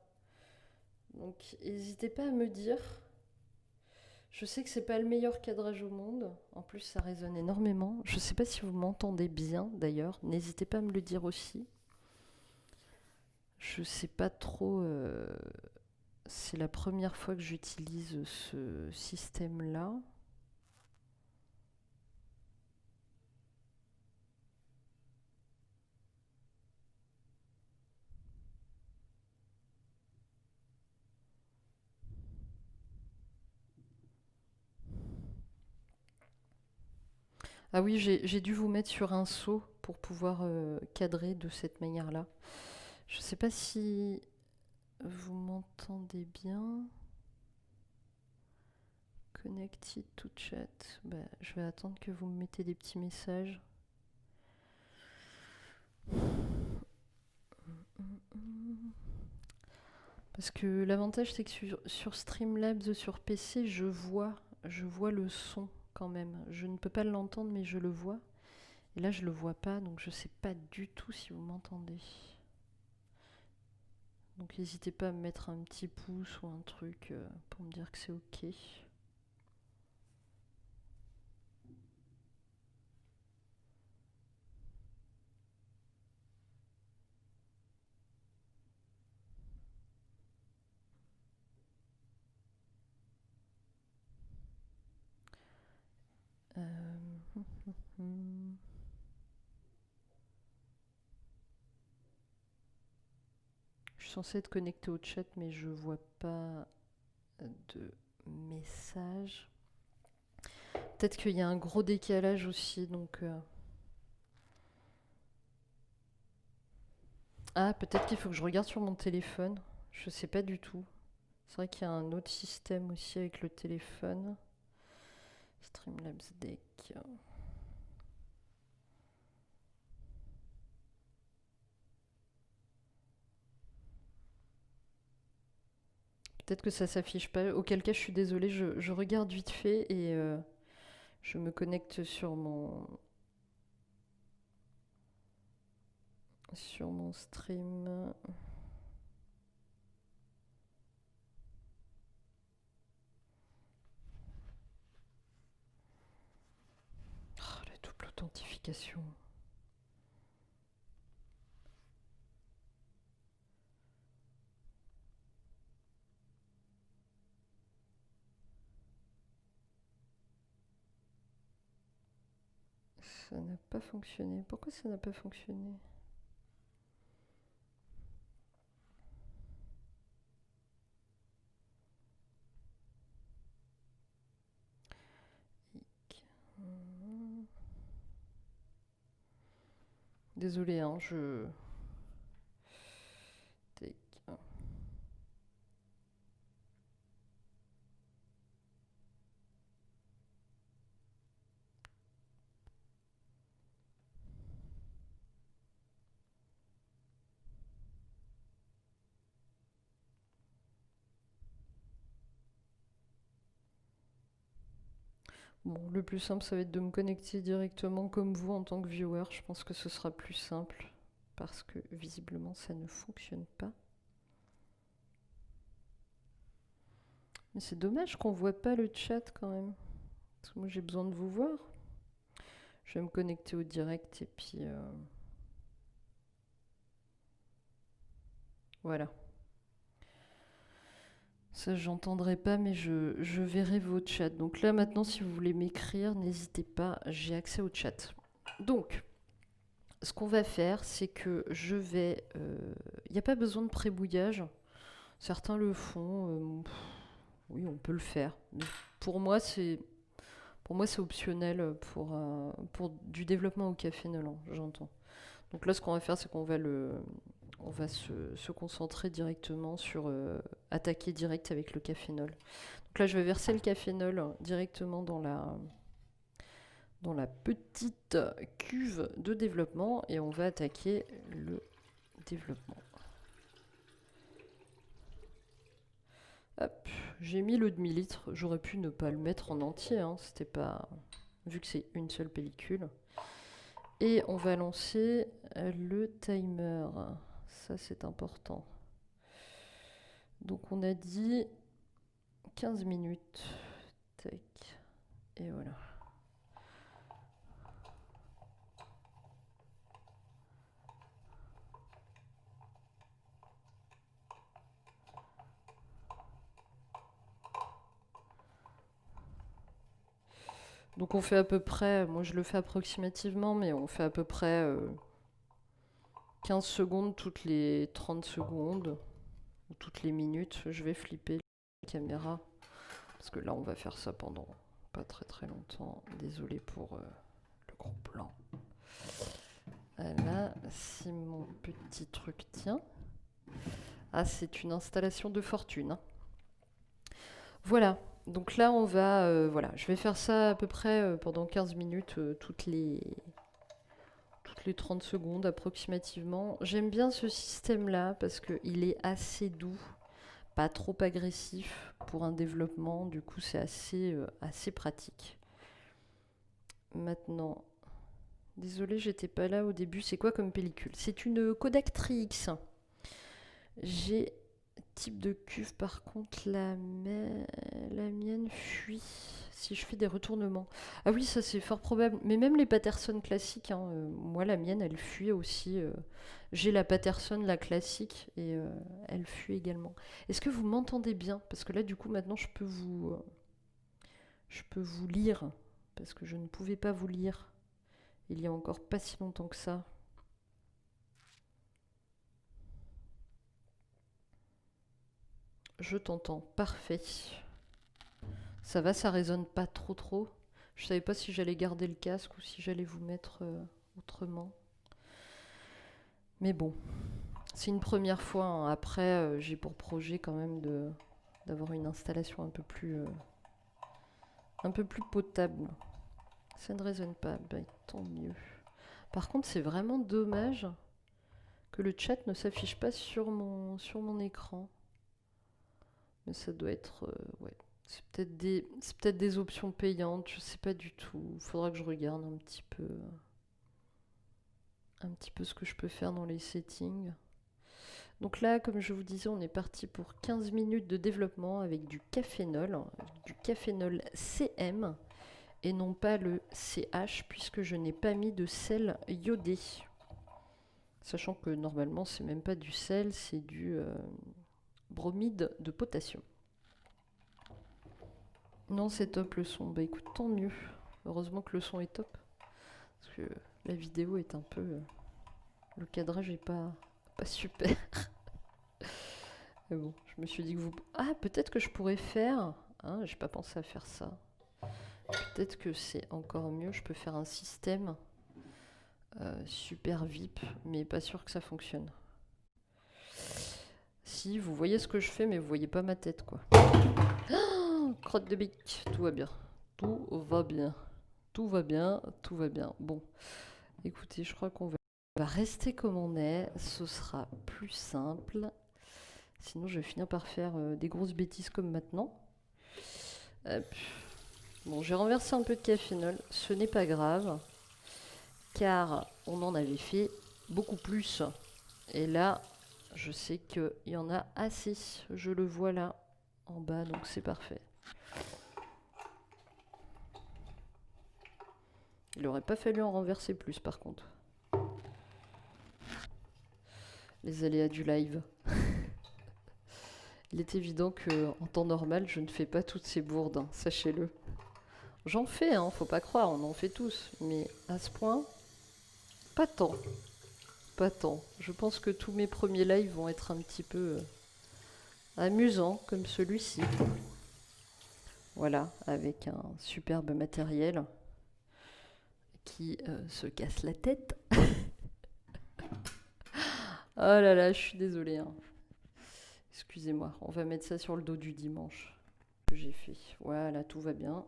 Donc, n'hésitez pas à me dire. Je sais que c'est pas le meilleur cadrage au monde. En plus, ça résonne énormément. Je sais pas si vous m'entendez bien d'ailleurs. N'hésitez pas à me le dire aussi. Je sais pas trop. C'est la première fois que j'utilise ce système-là. Ah oui, j'ai dû vous mettre sur un seau pour pouvoir cadrer de cette manière-là. Je sais pas si vous m'entendez bien. Connected to chat. Bah, je vais attendre que vous me mettez des petits messages. Parce que l'avantage, c'est que sur Streamlabs, sur PC, je vois le son quand même. Je ne peux pas l'entendre, mais je le vois. Et là, je le vois pas, donc je sais pas du tout si vous m'entendez. Donc n'hésitez pas à me mettre un petit pouce ou un truc pour me dire que c'est ok. suis censée être connectée au chat, mais je vois pas de message. Peut-être qu'il y a un gros décalage aussi, donc... Ah, peut-être qu'il faut que je regarde sur mon téléphone. Je sais pas du tout. C'est vrai qu'il y a un autre système aussi avec le téléphone. Streamlabs Deck. Peut-être que ça s'affiche pas. Auquel cas, je suis désolée, je regarde vite fait et je me connecte sur mon stream. Oh, la double authentification. Ça n'a pas fonctionné. Pourquoi ça n'a pas fonctionné? Désolée, hein, je... Bon, le plus simple, ça va être de me connecter directement comme vous en tant que viewer. Je pense que ce sera plus simple parce que visiblement ça ne fonctionne pas. Mais c'est dommage qu'on voit pas le chat quand même. Parce que moi j'ai besoin de vous voir. Je vais me connecter au direct et puis voilà. Ça j'entendrai pas mais je verrai vos chats. Donc là maintenant si vous voulez m'écrire, n'hésitez pas, j'ai accès au chat. Donc, ce qu'on va faire, c'est que je vais... Il n'y a pas besoin de prébouillage. Certains le font. Oui, on peut le faire. Mais pour moi, c'est optionnel pour du développement au cafénol, hein, j'entends. Donc là, ce qu'on va faire, c'est qu'on va se concentrer directement sur attaquer direct avec le cafénol. Donc là, je vais verser le cafénol directement dans la petite cuve de développement et on va attaquer le développement. Hop, j'ai mis le demi-litre, j'aurais pu ne pas le mettre en entier, hein, c'était pas... vu que c'est une seule pellicule. Et on va lancer le timer, ça c'est important. Donc on a dit 15 minutes, tac, et voilà. Donc on fait à peu près, moi je le fais approximativement, mais on fait à peu près 15 secondes toutes les 30 secondes, ou toutes les minutes. Je vais flipper la caméra, parce que là on va faire ça pendant pas très très longtemps. Désolé pour le gros plan. Voilà, si mon petit truc tient. Ah, c'est une installation de fortune, hein. Voilà. Donc là, on va... voilà, je vais faire ça à peu près pendant 15 minutes, toutes les 30 secondes approximativement. J'aime bien ce système-là parce qu'il est assez doux, pas trop agressif pour un développement. Du coup, c'est assez pratique. Maintenant, désolé, j'étais pas là au début. C'est quoi comme pellicule? C'est une Kodak Tri-X. J'ai type de cuve, par contre, la mienne fuit si je fais des retournements. Ah oui, ça c'est fort probable. Mais même les Patterson classiques, hein, moi la mienne, elle fuit aussi. J'ai la Patterson, la classique, et elle fuit également. Est-ce que vous m'entendez bien? Parce que là, du coup, maintenant, je peux vous lire. Parce que je ne pouvais pas vous lire il y a encore pas si longtemps que ça. Je t'entends. Parfait. Ça va, ça résonne pas trop. Je savais pas si j'allais garder le casque ou si j'allais vous mettre autrement. Mais bon, c'est une première fois, hein. Après, j'ai pour projet quand même d'avoir une installation un peu plus potable. Ça ne résonne pas, ben, tant mieux. Par contre, c'est vraiment dommage que le chat ne s'affiche pas sur mon écran. Mais ça doit être... ouais. C'est peut-être des options payantes, je sais pas du tout. Faudra que je regarde un petit peu ce que je peux faire dans les settings. Donc là, comme je vous disais, on est parti pour 15 minutes de développement avec du cafénol CM et non pas le CH puisque je n'ai pas mis de sel iodé. Sachant que normalement, c'est même pas du sel, c'est du bromide de potassium. Non, c'est top le son. Bah écoute, tant mieux. Heureusement que le son est top. Parce que la vidéo est un peu... le cadrage est pas super. Mais bon, je me suis dit que vous... Ah, peut-être que je pourrais faire... Hein, j'ai pas pensé à faire ça. Peut-être que c'est encore mieux. Je peux faire un système super VIP, mais pas sûr que ça fonctionne. Si, vous voyez ce que je fais, mais vous voyez pas ma tête, quoi. Oh, crotte de bique, tout va bien. Tout va bien. Tout va bien, tout va bien. Bon, écoutez, je crois qu'on va rester comme on est. Ce sera plus simple. Sinon, je vais finir par faire des grosses bêtises comme maintenant. Hop. Bon, j'ai renversé un peu de cafénol. Ce n'est pas grave. Car on en avait fait beaucoup plus. Et là, je sais qu'il y en a assez. Je le vois là, en bas, donc c'est parfait. Il n'aurait pas fallu en renverser plus, par contre. Les aléas du live. Il est évident qu'en temps normal, je ne fais pas toutes ces bourdes, hein, sachez-le. J'en fais, hein, faut pas croire, on en fait tous. Mais à ce point, pas tant. Pas tant. Je pense que tous mes premiers lives vont être un petit peu amusants, comme celui-ci. Voilà, avec un superbe matériel qui se casse la tête. Oh là là, je suis désolée, hein. Excusez-moi, on va mettre ça sur le dos du dimanche que j'ai fait. Voilà, tout va bien.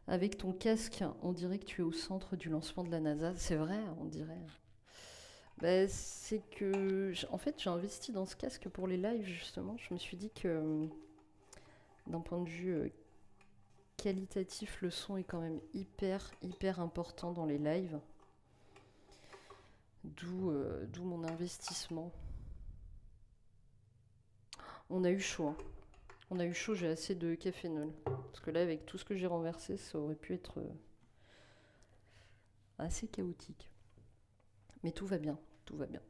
Avec ton casque, on dirait que tu es au centre du lancement de la NASA. C'est vrai, on dirait. Bah, c'est que, en fait, j'ai investi dans ce casque pour les lives, justement. Je me suis dit que, d'un point de vue qualitatif, le son est quand même hyper important dans les lives. D'où mon investissement. On a eu chaud, hein. On a eu chaud, j'ai assez de cafénol. Parce que là, avec tout ce que j'ai renversé, ça aurait pu être assez chaotique. Mais tout va bien, tout va bien.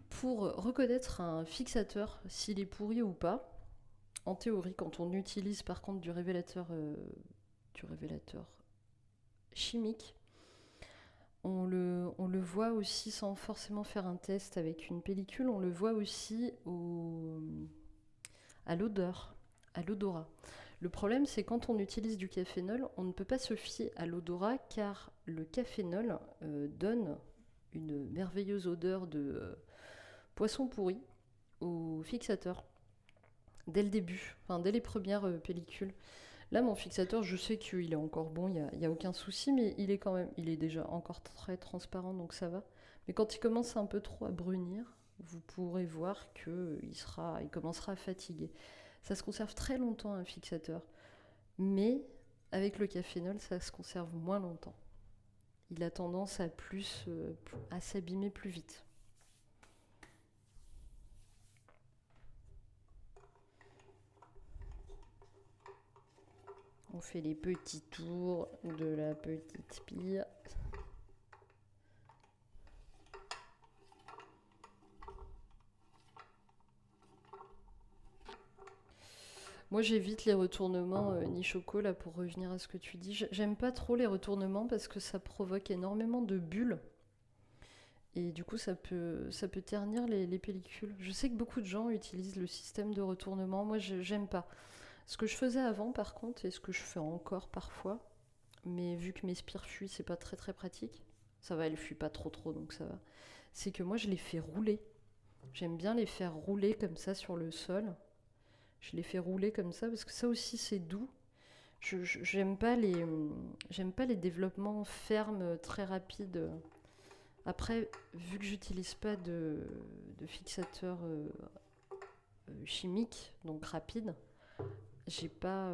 Pour reconnaître un fixateur, s'il est pourri ou pas, en théorie, quand on utilise par contre du révélateur chimique, on le voit aussi sans forcément faire un test avec une pellicule, on le voit aussi à l'odeur, à l'odorat. Le problème, c'est quand on utilise du cafénol, on ne peut pas se fier à l'odorat car le cafénol donne une merveilleuse odeur de poisson pourri au fixateur dès le début, enfin dès les premières pellicules. Là, mon fixateur, je sais qu'il est encore bon, il n'y a aucun souci, mais il est déjà encore très transparent, donc ça va. Mais quand il commence un peu trop à brunir, vous pourrez voir qu'il commencera à fatiguer. Ça se conserve très longtemps, un fixateur, mais avec le cafénol, ça se conserve moins longtemps. Il a tendance à s'abîmer plus vite. On fait les petits tours de la petite pile. Moi, j'évite les retournements Nichoko, là, pour revenir à ce que tu dis. J'aime pas trop les retournements parce que ça provoque énormément de bulles. Et du coup, ça peut ternir les pellicules. Je sais que beaucoup de gens utilisent le système de retournement. Moi, j'aime pas. Ce que je faisais avant, par contre, et ce que je fais encore parfois, mais vu que mes spires fuient, c'est pas très très pratique. Ça va, elles fuient pas trop trop, donc ça va. C'est que moi, je les fais rouler. J'aime bien les faire rouler comme ça sur le sol. Je les fais rouler comme ça parce que ça aussi, c'est doux. J'aime pas les développements fermes très rapides. Après, vu que j'utilise pas de fixateur chimique, donc rapide, j'ai pas,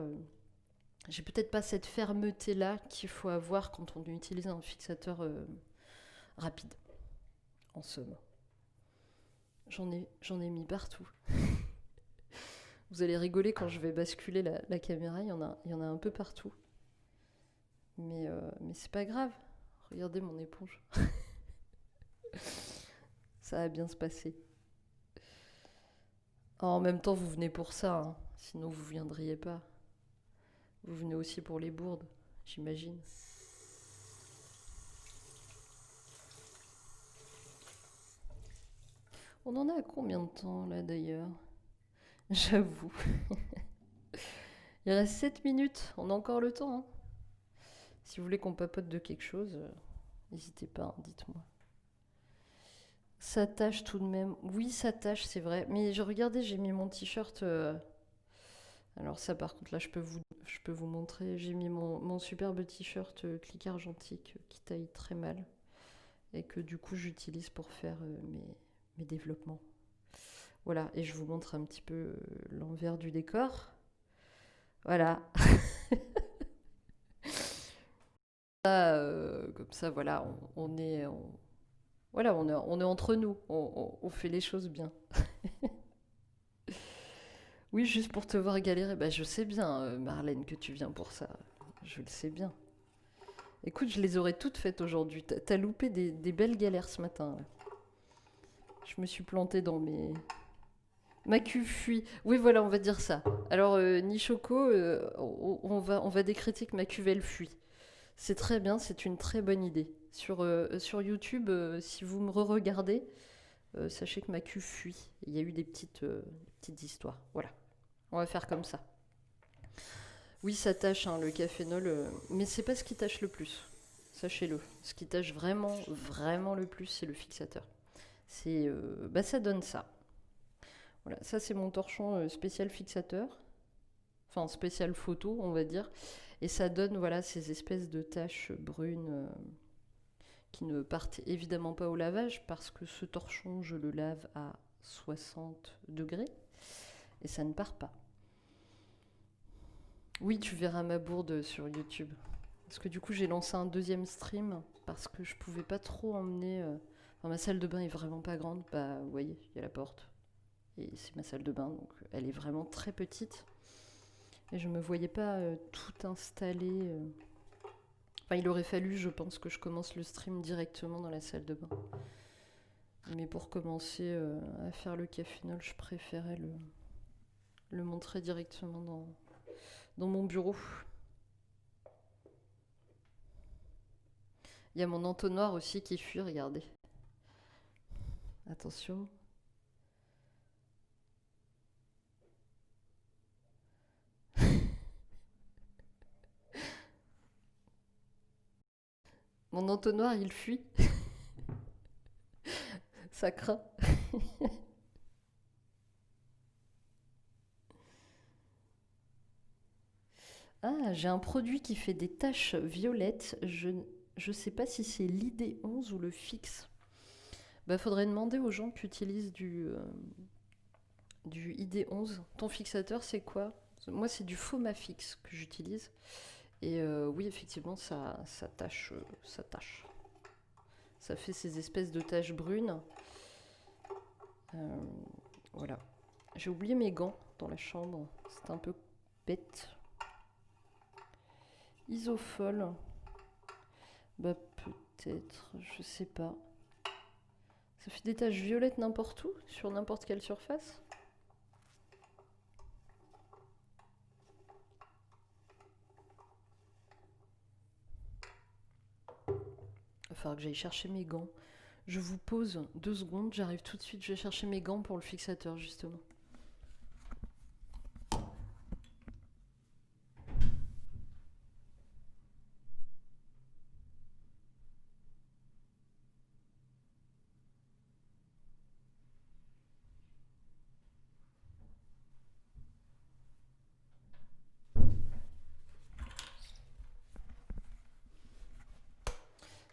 j'ai peut-être pas cette fermeté là qu'il faut avoir quand on utilise un fixateur rapide. En somme, j'en ai mis partout. Vous allez rigoler quand je vais basculer la caméra, il y en a un peu partout. Mais c'est pas grave. Regardez mon éponge. Ça va bien se passer. En même temps, vous venez pour ça, hein. Sinon vous viendriez pas. Vous venez aussi pour les bourdes, j'imagine. On en a à combien de temps là d'ailleurs? J'avoue. Il reste 7 minutes, on a encore le temps, hein. Si vous voulez qu'on papote de quelque chose, n'hésitez pas, hein, dites-moi. Ça tâche tout de même. Oui, ça tâche, c'est vrai. Mais regardez, j'ai mis mon t-shirt. Alors ça, par contre, là, je peux vous montrer. J'ai mis mon superbe t-shirt clic argentique qui taille très mal et que du coup j'utilise pour faire mes développements. Voilà, et je vous montre un petit peu l'envers du décor. Voilà. Comme ça, voilà, voilà, on est entre nous. On fait les choses bien. Oui, juste pour te voir galérer. Bah, je sais bien, Marlène, que tu viens pour ça. Je le sais bien. Écoute, je les aurais toutes faites aujourd'hui. T'as loupé des belles galères ce matin, là. Je me suis plantée dans mes... Ma cuve fuit. Oui, voilà, on va dire ça. Alors, Nishoko, on va décréter que ma cuve, elle fuit. C'est très bien, c'est une très bonne idée. Sur YouTube, si vous me re-regardez, sachez que ma cuve fuit. Il y a eu des petites histoires. Voilà, on va faire comme ça. Oui, ça tâche, hein, le cafénol, mais c'est pas ce qui tâche le plus. Sachez-le. Ce qui tâche vraiment, vraiment le plus, c'est le fixateur. Bah, ça donne ça. Voilà, ça c'est mon torchon spécial fixateur, enfin spécial photo, on va dire, et ça donne voilà ces espèces de taches brunes qui ne partent évidemment pas au lavage parce que ce torchon, je le lave à 60 degrés et ça ne part pas. Oui, tu verras ma bourde sur YouTube. Parce que du coup, j'ai lancé un deuxième stream parce que je pouvais pas trop emmener. Enfin, ma salle de bain est vraiment pas grande. Bah, vous voyez, il y a la porte. Et c'est ma salle de bain, donc elle est vraiment très petite. Et je me voyais pas tout installer. Enfin, il aurait fallu, je pense, que je commence le stream directement dans la salle de bain. Mais pour commencer à faire le cafénol, je préférais le montrer directement dans mon bureau. Il y a mon entonnoir aussi qui fuit, regardez. Attention. Mon entonnoir, il fuit. Ça craint. Ah, j'ai un produit qui fait des taches violettes. Je sais pas si c'est l'ID11 ou le fixe. Bah, faudrait demander aux gens qui utilisent du ID11. Ton fixateur, c'est quoi? Moi, c'est du Fomafix que j'utilise. Et oui, effectivement, ça tâche. Ça tâche. Ça fait ces espèces de taches brunes. Euh, voilà. J'ai oublié mes gants dans la chambre. C'est un peu bête. Isofol. Bah peut-être, je sais pas. Ça fait des taches violettes n'importe où, sur n'importe quelle surface. Il va falloir que j'aille chercher mes gants. Je vous pose 2 secondes, j'arrive tout de suite, je vais chercher mes gants pour le fixateur justement.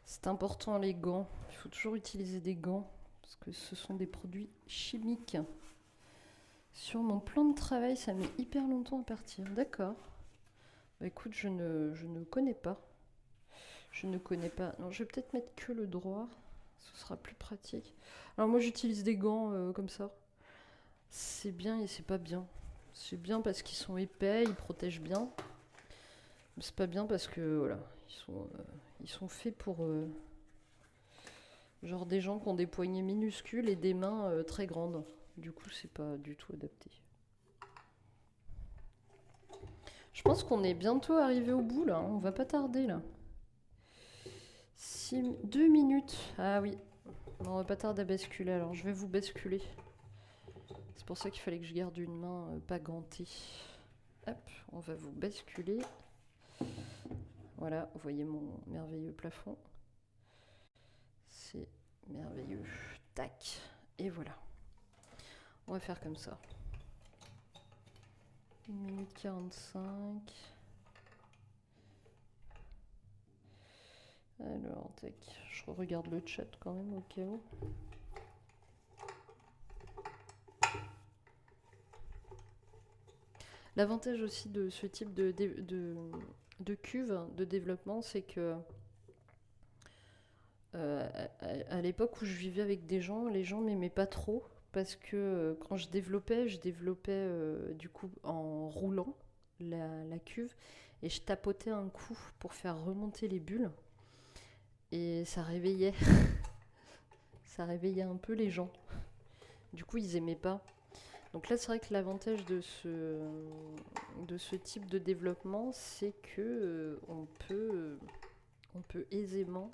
C'est important les gants, il faut toujours utiliser des gants parce que ce sont des produits chimiques. Sur mon plan de travail, ça met hyper longtemps à partir. D'accord. Bah, écoute, je ne connais pas. Je ne connais pas. Non, je vais peut-être mettre que le droit. Ce sera plus pratique. Alors moi, j'utilise des gants comme ça. C'est bien et c'est pas bien. C'est bien parce qu'ils sont épais, ils protègent bien. Mais c'est pas bien parce que voilà, ils sont faits pour genre des gens qui ont des poignets minuscules et des mains très grandes. Du coup, c'est pas du tout adapté. Je pense qu'on est bientôt arrivé au bout là, on va pas tarder là. 2 minutes. Ah oui, on va pas tarder à basculer, alors je vais vous basculer. C'est pour ça qu'il fallait que je garde une main pas gantée. Hop, on va vous basculer. Voilà, vous voyez mon merveilleux plafond. C'est merveilleux. Tac, et voilà. On va faire comme ça. 1 minute 45. Alors, tac, je regarde le chat quand même au cas où. L'avantage aussi de ce type de cuve de développement, c'est que à l'époque où je vivais avec des gens, les gens m'aimaient pas trop parce que quand je développais du coup en roulant la cuve et je tapotais un coup pour faire remonter les bulles et ça réveillait ça réveillait un peu les gens. Du coup, ils aimaient pas. Donc là, c'est vrai que l'avantage de ce type de développement, c'est que on peut aisément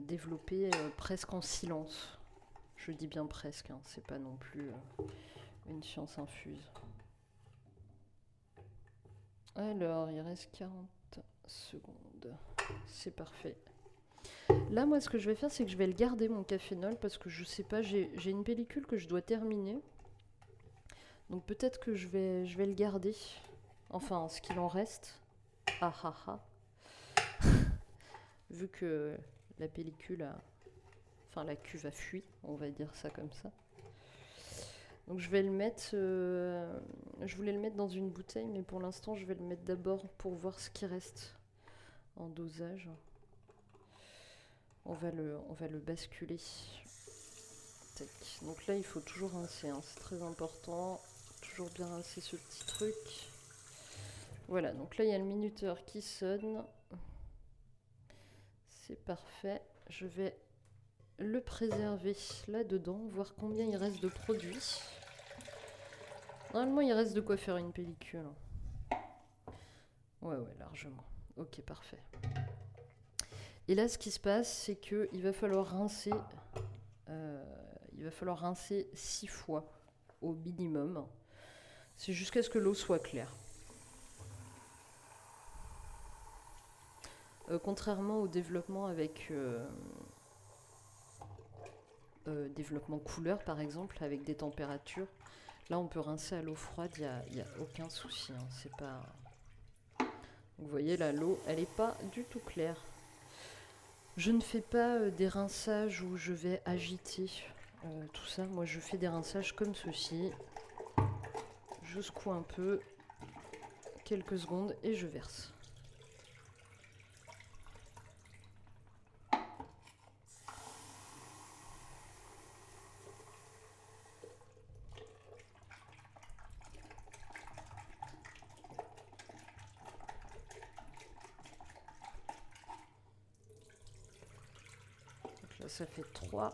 développer presque en silence. Je dis bien presque, hein, c'est pas non plus une science infuse. Alors, il reste 40 secondes. C'est parfait. Là, moi, ce que je vais faire, c'est que je vais le garder, mon cafénol, parce que je sais pas, j'ai une pellicule que je dois terminer. Donc peut-être que je vais le garder. Enfin, ce qu'il en reste. Ah ah ah. Vu que la pellicule a... Enfin, la cuve a fui, on va dire ça comme ça. Donc je vais le mettre... je voulais le mettre dans une bouteille, mais pour l'instant, je vais le mettre d'abord pour voir ce qui reste en dosage. On va le basculer. Tac. Donc là, il faut toujours rincer, hein. C'est très important. Toujours bien rincer ce petit truc. Voilà, donc là, il y a le minuteur qui sonne. C'est parfait. Je vais le préserver là-dedans, voir combien il reste de produits. Normalement, il reste de quoi faire une pellicule. Ouais, largement. Ok, parfait. Et là, ce qui se passe, c'est qu'il va falloir rincer... il va falloir rincer 6 fois au minimum. C'est jusqu'à ce que l'eau soit claire. Contrairement au développement avec développement couleur par exemple, avec des températures, là on peut rincer à l'eau froide, il n'y a aucun souci. Hein, c'est pas... Vous voyez là, l'eau elle n'est pas du tout claire. Je ne fais pas des rinçages où je vais agiter tout ça. Moi je fais des rinçages comme ceci. Je secoue un peu, quelques secondes et je verse. Donc là ça fait 3.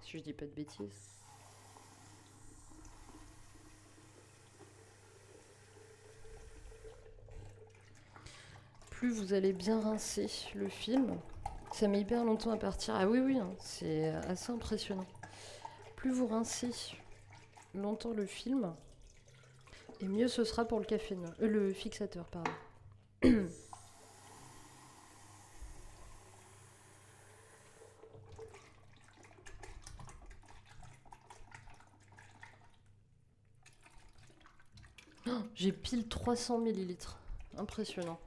Si je dis pas de bêtises. Plus vous allez bien rincer le film, Ça met hyper longtemps à partir. Ah oui, oui, hein, c'est assez impressionnant. Plus vous rincez longtemps le film, et mieux ce sera pour le cafénol. Le fixateur, pardon. Oh, j'ai pile 300 millilitres. Impressionnant.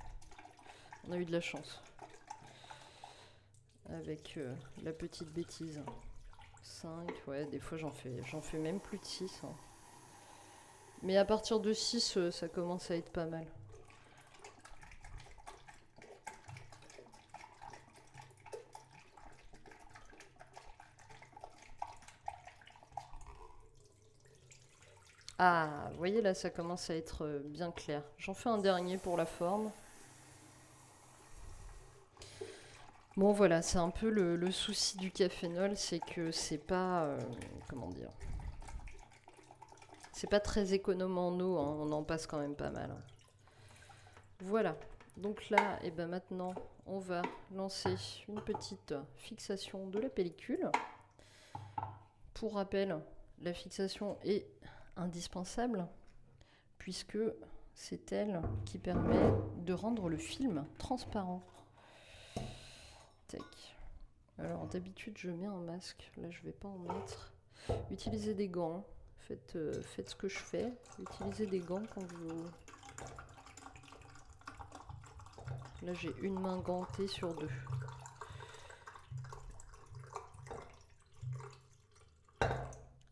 On a eu de la chance. Avec la petite bêtise. 5, ouais, des fois j'en fais même plus de 6. Hein. Mais à partir de 6, ça commence à être pas mal. Ah, vous voyez là, ça commence à être bien clair. J'en fais un dernier pour la forme. Bon voilà, c'est un peu le souci du cafénol, c'est que c'est pas... comment dire, c'est pas très économe en eau, hein, on en passe quand même pas mal. Hein. Voilà, donc là, et ben maintenant, on va lancer une petite fixation de la pellicule. Pour rappel, la fixation est indispensable, puisque c'est elle qui permet de rendre le film transparent. Tac. Alors d'habitude je mets un masque, là je vais pas en mettre. Utilisez des gants, faites ce que je fais. Utilisez des gants quand vous... Là j'ai une main gantée sur 2.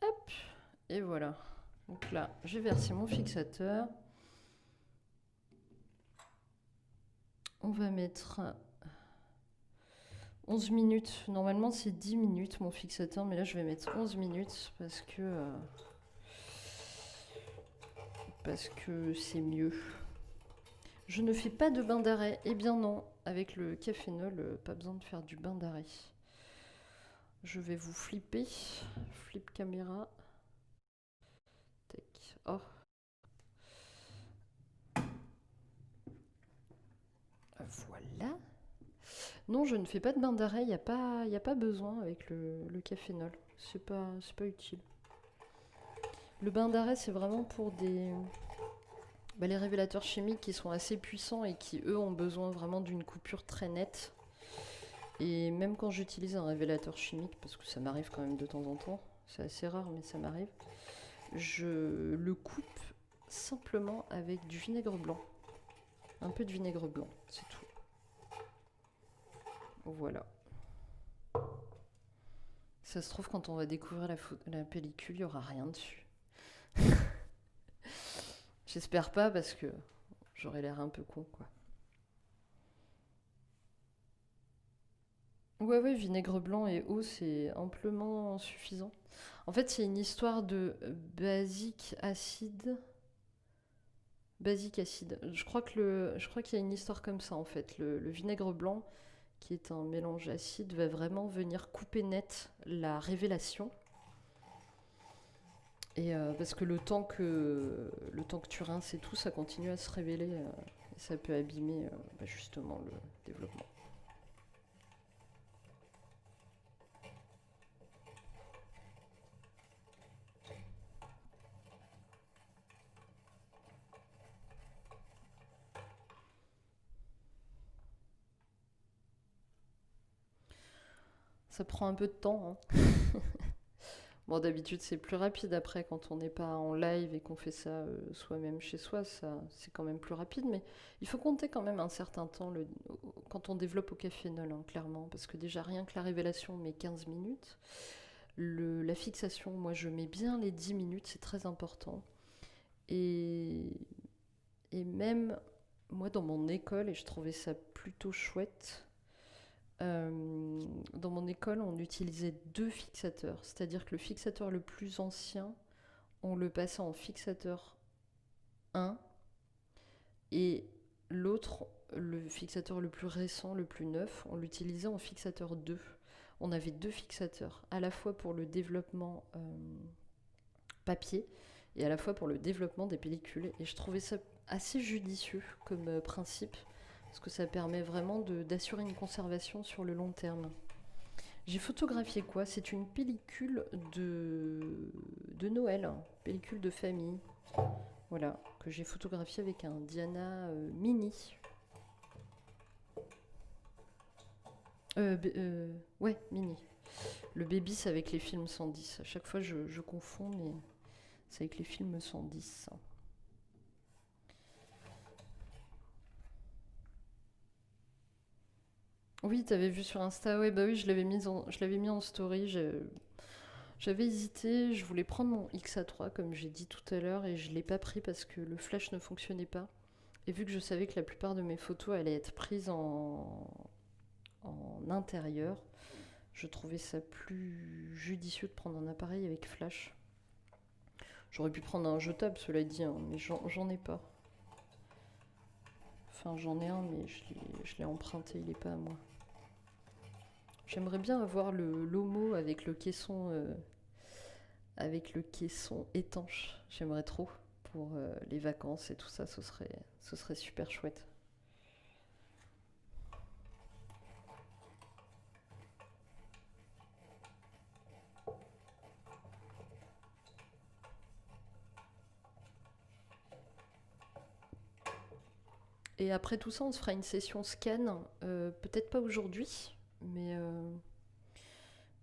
Hop, et voilà. Donc là j'ai versé mon fixateur. On va mettre 11 minutes. Normalement c'est 10 minutes mon fixateur, mais là je vais mettre 11 minutes parce que c'est mieux. Je ne fais pas de bain d'arrêt. Eh bien non, avec le cafénol, pas besoin de faire du bain d'arrêt. Je vais vous flipper. Flip caméra. Tac. Oh. Voilà. Non, je ne fais pas de bain d'arrêt. Il n'y a pas besoin avec le cafénol. C'est pas utile. Le bain d'arrêt, c'est vraiment pour les révélateurs chimiques qui sont assez puissants et qui, eux, ont besoin vraiment d'une coupure très nette. Et même quand j'utilise un révélateur chimique, parce que ça m'arrive quand même de temps en temps, c'est assez rare mais ça m'arrive, je le coupe simplement avec du vinaigre blanc. Un peu de vinaigre blanc, c'est tout. Voilà. Ça se trouve, quand on va découvrir la pellicule, il n'y aura rien dessus. J'espère pas parce que j'aurais l'air un peu con, quoi. Ouais, vinaigre blanc et eau, c'est amplement suffisant. En fait, c'est une histoire de basique acide. Basique acide. Je crois qu'il y a une histoire comme ça, en fait. Le vinaigre blanc, qui est un mélange acide, va vraiment venir couper net la révélation. Et parce que le temps que tu rinces et tout, ça continue à se révéler. Et ça peut abîmer justement le développement. Ça prend un peu de temps. Hein. Bon, d'habitude, c'est plus rapide après quand on n'est pas en live et qu'on fait ça soi-même chez soi. Ça, c'est quand même plus rapide. Mais il faut compter quand même un certain temps quand on développe au cafénol, hein, clairement. Parce que déjà, rien que la révélation met 15 minutes. La fixation, moi, je mets bien les 10 minutes. C'est très important. Et même, moi, dans mon école, et je trouvais ça plutôt chouette, dans mon école, on utilisait 2 fixateurs. C'est-à-dire que le fixateur le plus ancien, on le passait en fixateur 1 et l'autre, le fixateur le plus récent, le plus neuf, on l'utilisait en fixateur 2. On avait 2 fixateurs, à la fois pour le développement papier et à la fois pour le développement des pellicules. Et je trouvais ça assez judicieux comme principe Parce que ça permet vraiment d'assurer une conservation sur le long terme. J'ai photographié quoi? C'est une pellicule de Noël, pellicule de famille. Voilà, que j'ai photographié avec un Diana Mini. Ouais, Mini. Le baby, c'est avec les films 110. À chaque fois, je confonds, mais c'est avec les films 110. Oui, t'avais vu sur Insta, ouais, bah oui, je l'avais mis en story. J'avais hésité, je voulais prendre mon XA3 comme j'ai dit tout à l'heure et je l'ai pas pris parce que le flash ne fonctionnait pas. Et vu que je savais que la plupart de mes photos allaient être prises en intérieur, je trouvais ça plus judicieux de prendre un appareil avec flash. J'aurais pu prendre un jetable, cela dit, hein, mais j'en ai pas. Enfin, j'en ai un, mais je l'ai emprunté, il est pas à moi. J'aimerais bien avoir le Lomo avec le caisson étanche. J'aimerais trop pour les vacances et tout ça, ce serait super chouette. Et après tout ça, on se fera une session scan, peut-être pas aujourd'hui, mais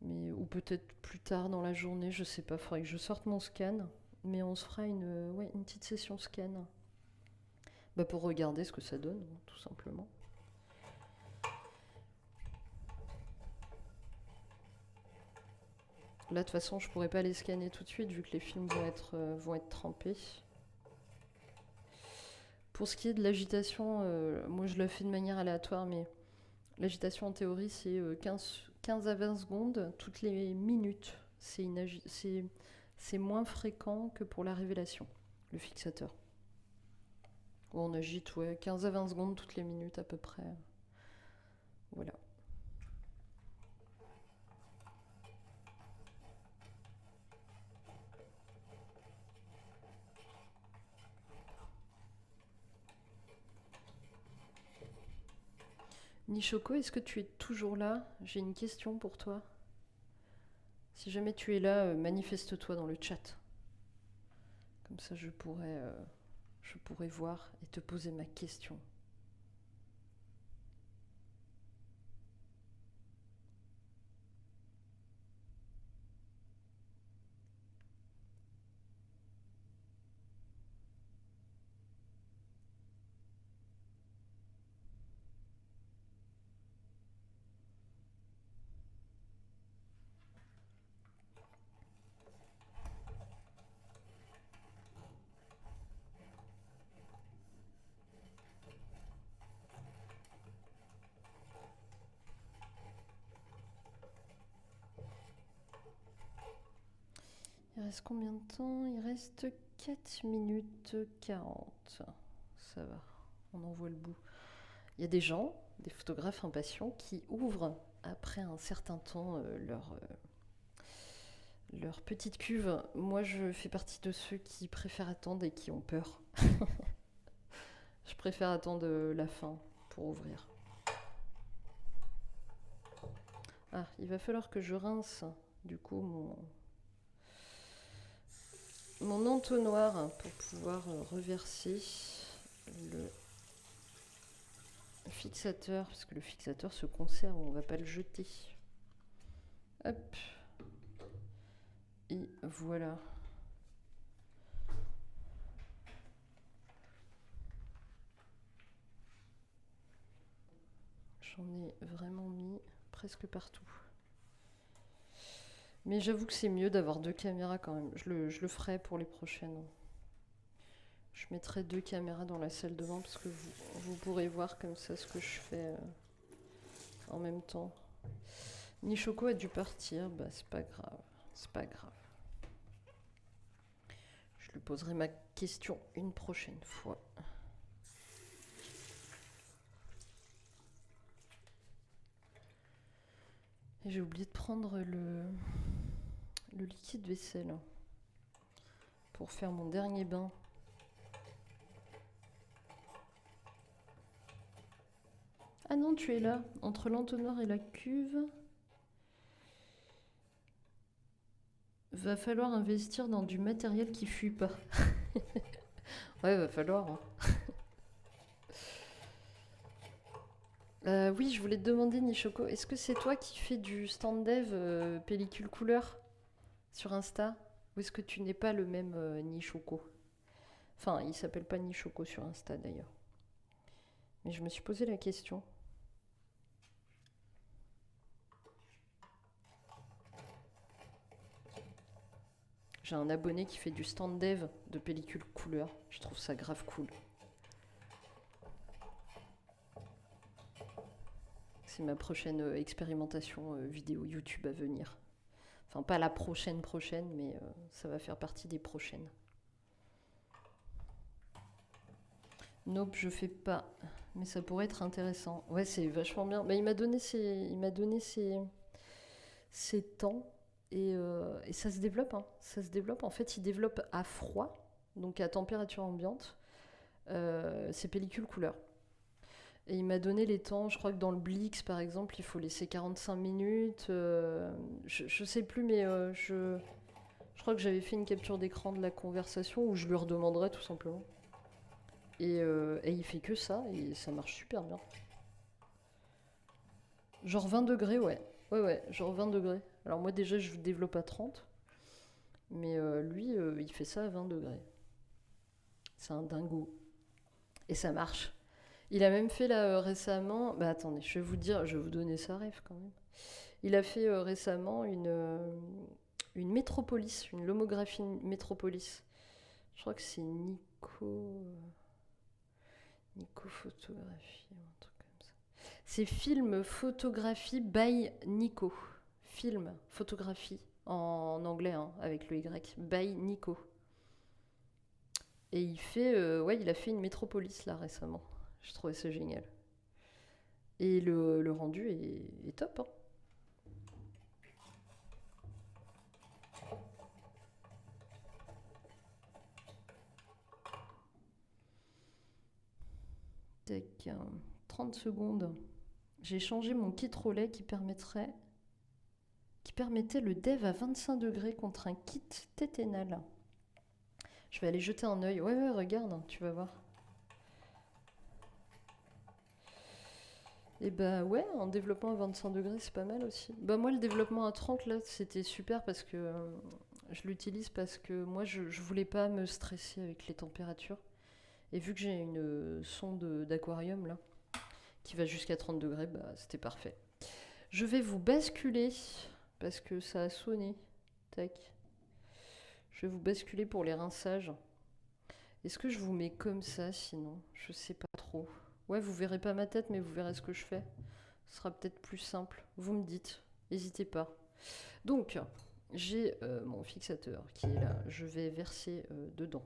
ou peut-être plus tard dans la journée, je sais pas, faudrait que je sorte mon scan, mais on se fera ouais, une petite session scan. Bah pour regarder ce que ça donne, hein, tout simplement. Là, de toute façon, je pourrais pas les scanner tout de suite vu que les films vont être trempés. Pour ce qui est de l'agitation, moi je la fais de manière aléatoire, mais l'agitation en théorie c'est 15 à 20 secondes toutes les minutes. C'est moins fréquent que pour la révélation, le fixateur. Où on agite, ouais, 15 à 20 secondes toutes les minutes à peu près. Voilà. Nishoko, est-ce que tu es toujours là? J'ai une question pour toi. Si jamais tu es là, manifeste-toi dans le chat. Comme ça, je pourrais voir et te poser ma question. Il reste combien de temps? Il reste 4 minutes 40. Ça va, on en voit le bout. Il y a des gens, des photographes impatients, qui ouvrent après un certain temps leur petite cuve. Moi, je fais partie de ceux qui préfèrent attendre et qui ont peur. Je préfère attendre la fin pour ouvrir. Ah, il va falloir que je rince du coup mon entonnoir pour pouvoir reverser le fixateur, parce que le fixateur se conserve, on va pas le jeter. Hop. Et voilà. J'en ai vraiment mis presque partout. Mais j'avoue que c'est mieux d'avoir deux caméras quand même. Je le ferai pour les prochaines. Je mettrai deux caméras dans la salle de bain parce que vous pourrez voir comme ça ce que je fais en même temps. Nishoko a dû partir, bah c'est pas grave, c'est pas grave. Je lui poserai ma question une prochaine fois. Et j'ai oublié de prendre le liquide vaisselle pour faire mon dernier bain. Ah non, tu es là, entre l'entonnoir et la cuve. Va falloir investir dans du matériel qui fuit pas. Ouais, va falloir. Hein. Oui, je voulais te demander, Nishoko, est-ce que c'est toi qui fais du stand dev pellicule couleur sur Insta? Ou est-ce que tu n'es pas le même Nishoko? Enfin, il s'appelle pas Nishoko sur Insta d'ailleurs. Mais je me suis posé la question. J'ai un abonné qui fait du stand dev de pellicule couleur. Je trouve ça grave cool. C'est ma prochaine expérimentation vidéo YouTube à venir. Enfin, pas la prochaine, mais ça va faire partie des prochaines. Nope, je fais pas. Mais ça pourrait être intéressant. Ouais, c'est vachement bien. Bah, il m'a donné ses temps et ça se développe. Hein. Ça se développe. En fait, il développe à froid, donc à température ambiante, ses pellicules couleur. Et il m'a donné les temps. Je crois que dans le Blix, par exemple, il faut laisser 45 minutes. Je sais plus, mais je crois que j'avais fait une capture d'écran de la conversation où je lui redemanderai tout simplement. Et il fait que ça, et ça marche super bien. Genre 20 degrés, ouais. Ouais, genre 20 degrés. Alors moi déjà, je développe à 30. Mais lui, il fait ça à 20 degrés. C'est un dingo. Et ça marche. Il a même fait là récemment... Bah attendez, je vais vous dire, je vais vous donner sa ref quand même. Il a fait récemment une métropolis, une lomographie métropolis. Je crois que c'est Nico Photographie, ou un truc comme ça. C'est film photographie by Nico. Film photographie en anglais, hein, avec le Y. By Nico. Et il a fait une métropolis là récemment. Je trouvais ça génial. Et le rendu est top. Hein. Tac, 30 secondes. J'ai changé mon kit relais qui permettait le dev à 25 degrés contre un kit téténal. Je vais aller jeter un œil. Ouais, regarde, tu vas voir. Et bah ouais, en développement à 25 degrés, c'est pas mal aussi. Bah moi, le développement à 30, là, c'était super parce que je l'utilise parce que moi, je voulais pas me stresser avec les températures. Et vu que j'ai une sonde d'aquarium, là, qui va jusqu'à 30 degrés, bah c'était parfait. Je vais vous basculer parce que ça a sonné. Tac. Je vais vous basculer pour les rinçages. Est-ce que je vous mets comme ça sinon? Je sais pas trop. Ouais, vous verrez pas ma tête, mais vous verrez ce que je fais. Ce sera peut-être plus simple. Vous me dites. N'hésitez pas. Donc, j'ai mon fixateur qui est là. Je vais verser dedans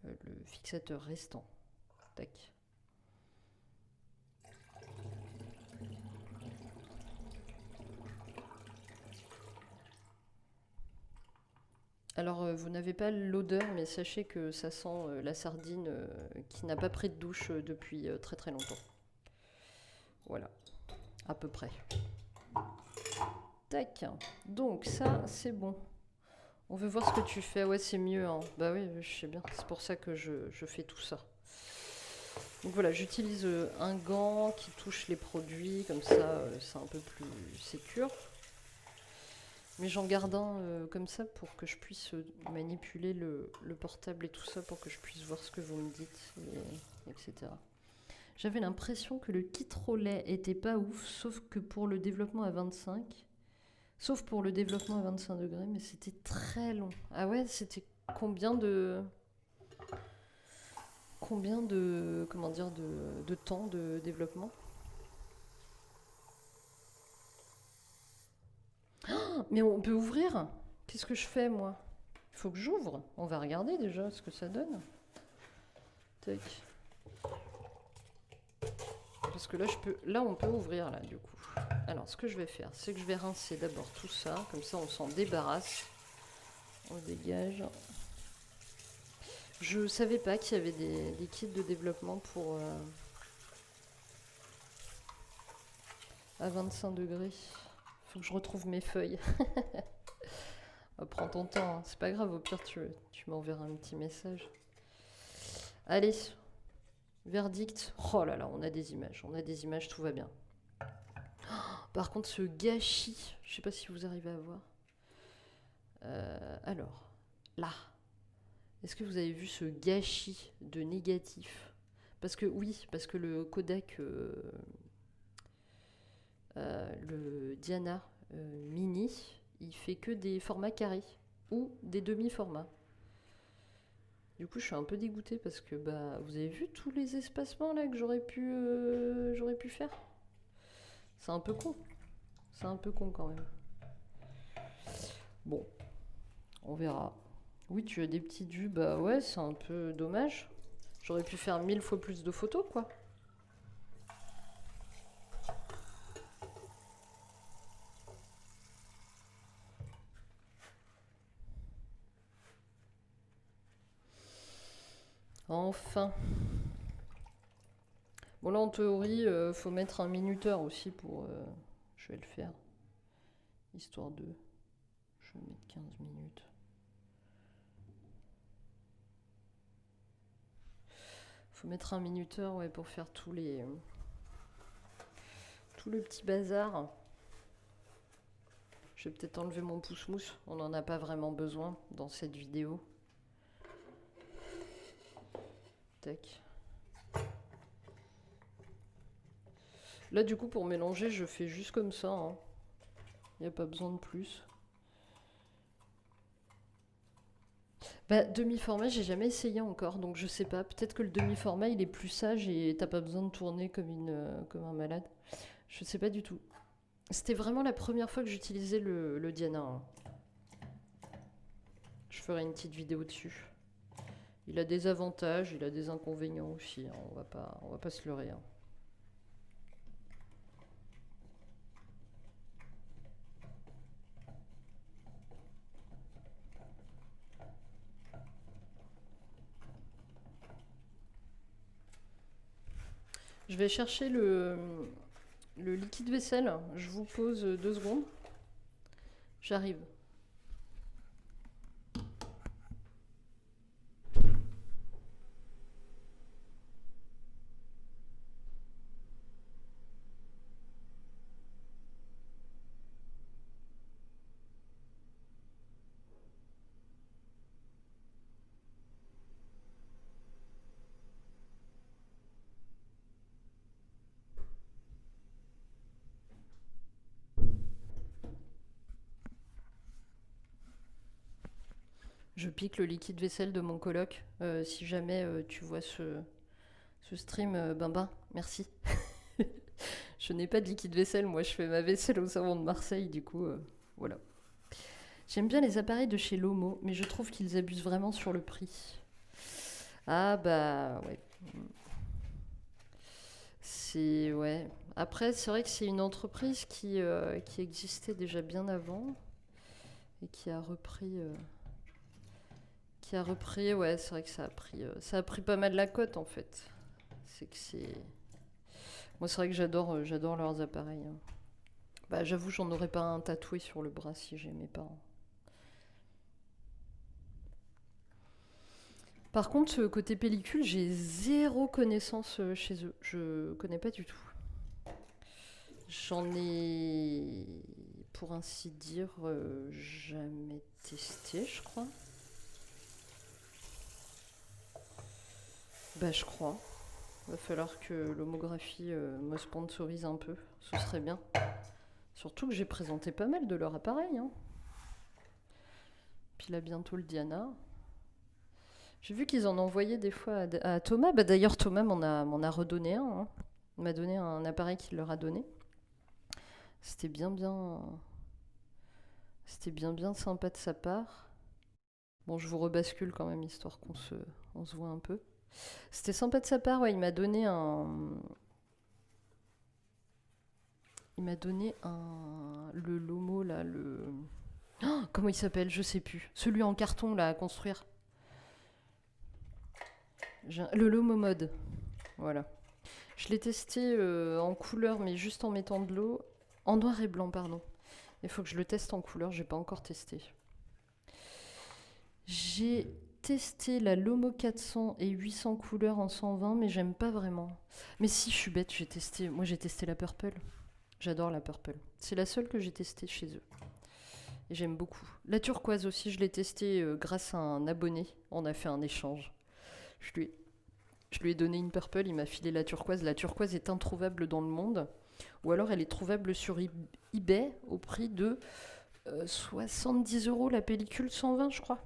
le fixateur restant. Tac. Alors, vous n'avez pas l'odeur, mais sachez que ça sent la sardine qui n'a pas pris de douche depuis très très longtemps. Voilà, à peu près. Tac. Donc, ça, c'est bon. On veut voir ce que tu fais. Ouais, c'est mieux. Hein. Bah oui, je sais bien. C'est pour ça que je fais tout ça. Donc voilà, j'utilise un gant qui touche les produits. Comme ça, c'est un peu plus sécure. Mais j'en garde un comme ça pour que je puisse manipuler le portable et tout ça, pour que je puisse voir ce que vous me dites, etc. J'avais l'impression que le kit relais était pas ouf, sauf pour le développement à 25 degrés, mais c'était très long. Ah ouais, c'était combien de temps de développement? Mais on peut ouvrir? Qu'est-ce que je fais, moi? Il faut que j'ouvre. On va regarder déjà ce que ça donne. Tac. Parce que là, on peut ouvrir, là, du coup. Alors, ce que je vais faire, c'est que je vais rincer d'abord tout ça. Comme ça, on s'en débarrasse. On le dégage. Je savais pas qu'il y avait des kits de développement à 25 degrés. Faut que je retrouve mes feuilles. Prends ton temps, hein. C'est pas grave, au pire tu m'enverras un petit message. Allez, verdict. Oh là là, on a des images, tout va bien. Par contre, ce gâchis, je sais pas si vous arrivez à voir. Alors, là. Est-ce que vous avez vu ce gâchis de négatif? Parce que oui, parce que le Kodak, le Diana Mini, il fait que des formats carrés ou des demi-formats. Du coup, je suis un peu dégoûtée parce que bah, vous avez vu tous les espacements là que j'aurais pu faire. C'est un peu con. C'est un peu con quand même. Bon, on verra. Oui, tu as des petites vues, bah ouais, c'est un peu dommage. J'aurais pu faire 1000 fois plus de photos, quoi. Enfin. Bon là, en théorie, faut mettre un minuteur aussi pour... je vais le faire. Histoire de... Je vais mettre 15 minutes. Faut mettre un minuteur, ouais, pour faire tout le petit bazar. Je vais peut-être enlever mon pouce-mousse. On n'en a pas vraiment besoin dans cette vidéo. Tac. Là, du coup, pour mélanger, je fais juste comme ça. Hein. Il n'y a pas besoin de plus. Bah, demi-format, j'ai jamais essayé encore, donc je sais pas. Peut-être que le demi-format, il est plus sage et t'as pas besoin de tourner comme un malade. Je sais pas du tout. C'était vraiment la première fois que j'utilisais le Diana. Hein. Je ferai une petite vidéo dessus. Il a des avantages, il a des inconvénients aussi. Hein. On va pas se leurrer. Hein. Je vais chercher le liquide vaisselle. Je vous pose 2 secondes. J'arrive. Je pique le liquide vaisselle de mon coloc. Si jamais tu vois ce stream, merci. Je n'ai pas de liquide vaisselle, moi je fais ma vaisselle au savon de Marseille, du coup, voilà. J'aime bien les appareils de chez Lomo, mais je trouve qu'ils abusent vraiment sur le prix. Ah bah ouais. C'est ouais. Après, c'est vrai que c'est une entreprise qui existait déjà bien avant et qui a repris. Ouais, c'est vrai que ça a pris pas mal la cote en fait. C'est que c'est. Moi, c'est vrai que j'adore leurs appareils. Hein. Bah, j'avoue, j'en aurais pas un tatoué sur le bras si j'aimais pas. Hein. Par contre, côté pellicule, j'ai zéro connaissance chez eux. Je connais pas du tout. J'en ai, pour ainsi dire, jamais testé, je crois. Bah, je crois. Va falloir que l'homographie me sponsorise un peu. Ce serait bien. Surtout que j'ai présenté pas mal de leur appareil. Hein. Puis là, bientôt le Diana. J'ai vu qu'ils en envoyaient des fois à Thomas. Bah, d'ailleurs, Thomas m'en a redonné un. Hein. Il m'a donné un appareil qu'il leur a donné. C'était bien sympa de sa part. Bon, je vous rebascule quand même, histoire on se voit un peu. C'était sympa de sa part, ouais, il m'a donné le Lomo, là, Oh, comment il s'appelle? Je sais plus. Celui en carton, là, à construire. Le Lomo Mode. Voilà. Je l'ai testé en couleur, mais juste en mettant de l'eau. En noir et blanc, pardon. Il faut que je le teste en couleur, j'ai pas encore testé. J'ai testé la Lomo 400 et 800 couleurs en 120, mais j'aime pas vraiment. Mais si, je suis bête, moi j'ai testé la Purple. J'adore la Purple. C'est la seule que j'ai testée chez eux. Et j'aime beaucoup. La turquoise aussi, je l'ai testée grâce à un abonné. On a fait un échange. Je lui ai, je lui ai donné une Purple, il m'a filé la turquoise. La turquoise est introuvable dans le monde. Ou alors elle est trouvable sur eBay au prix de 70 € la pellicule 120, je crois.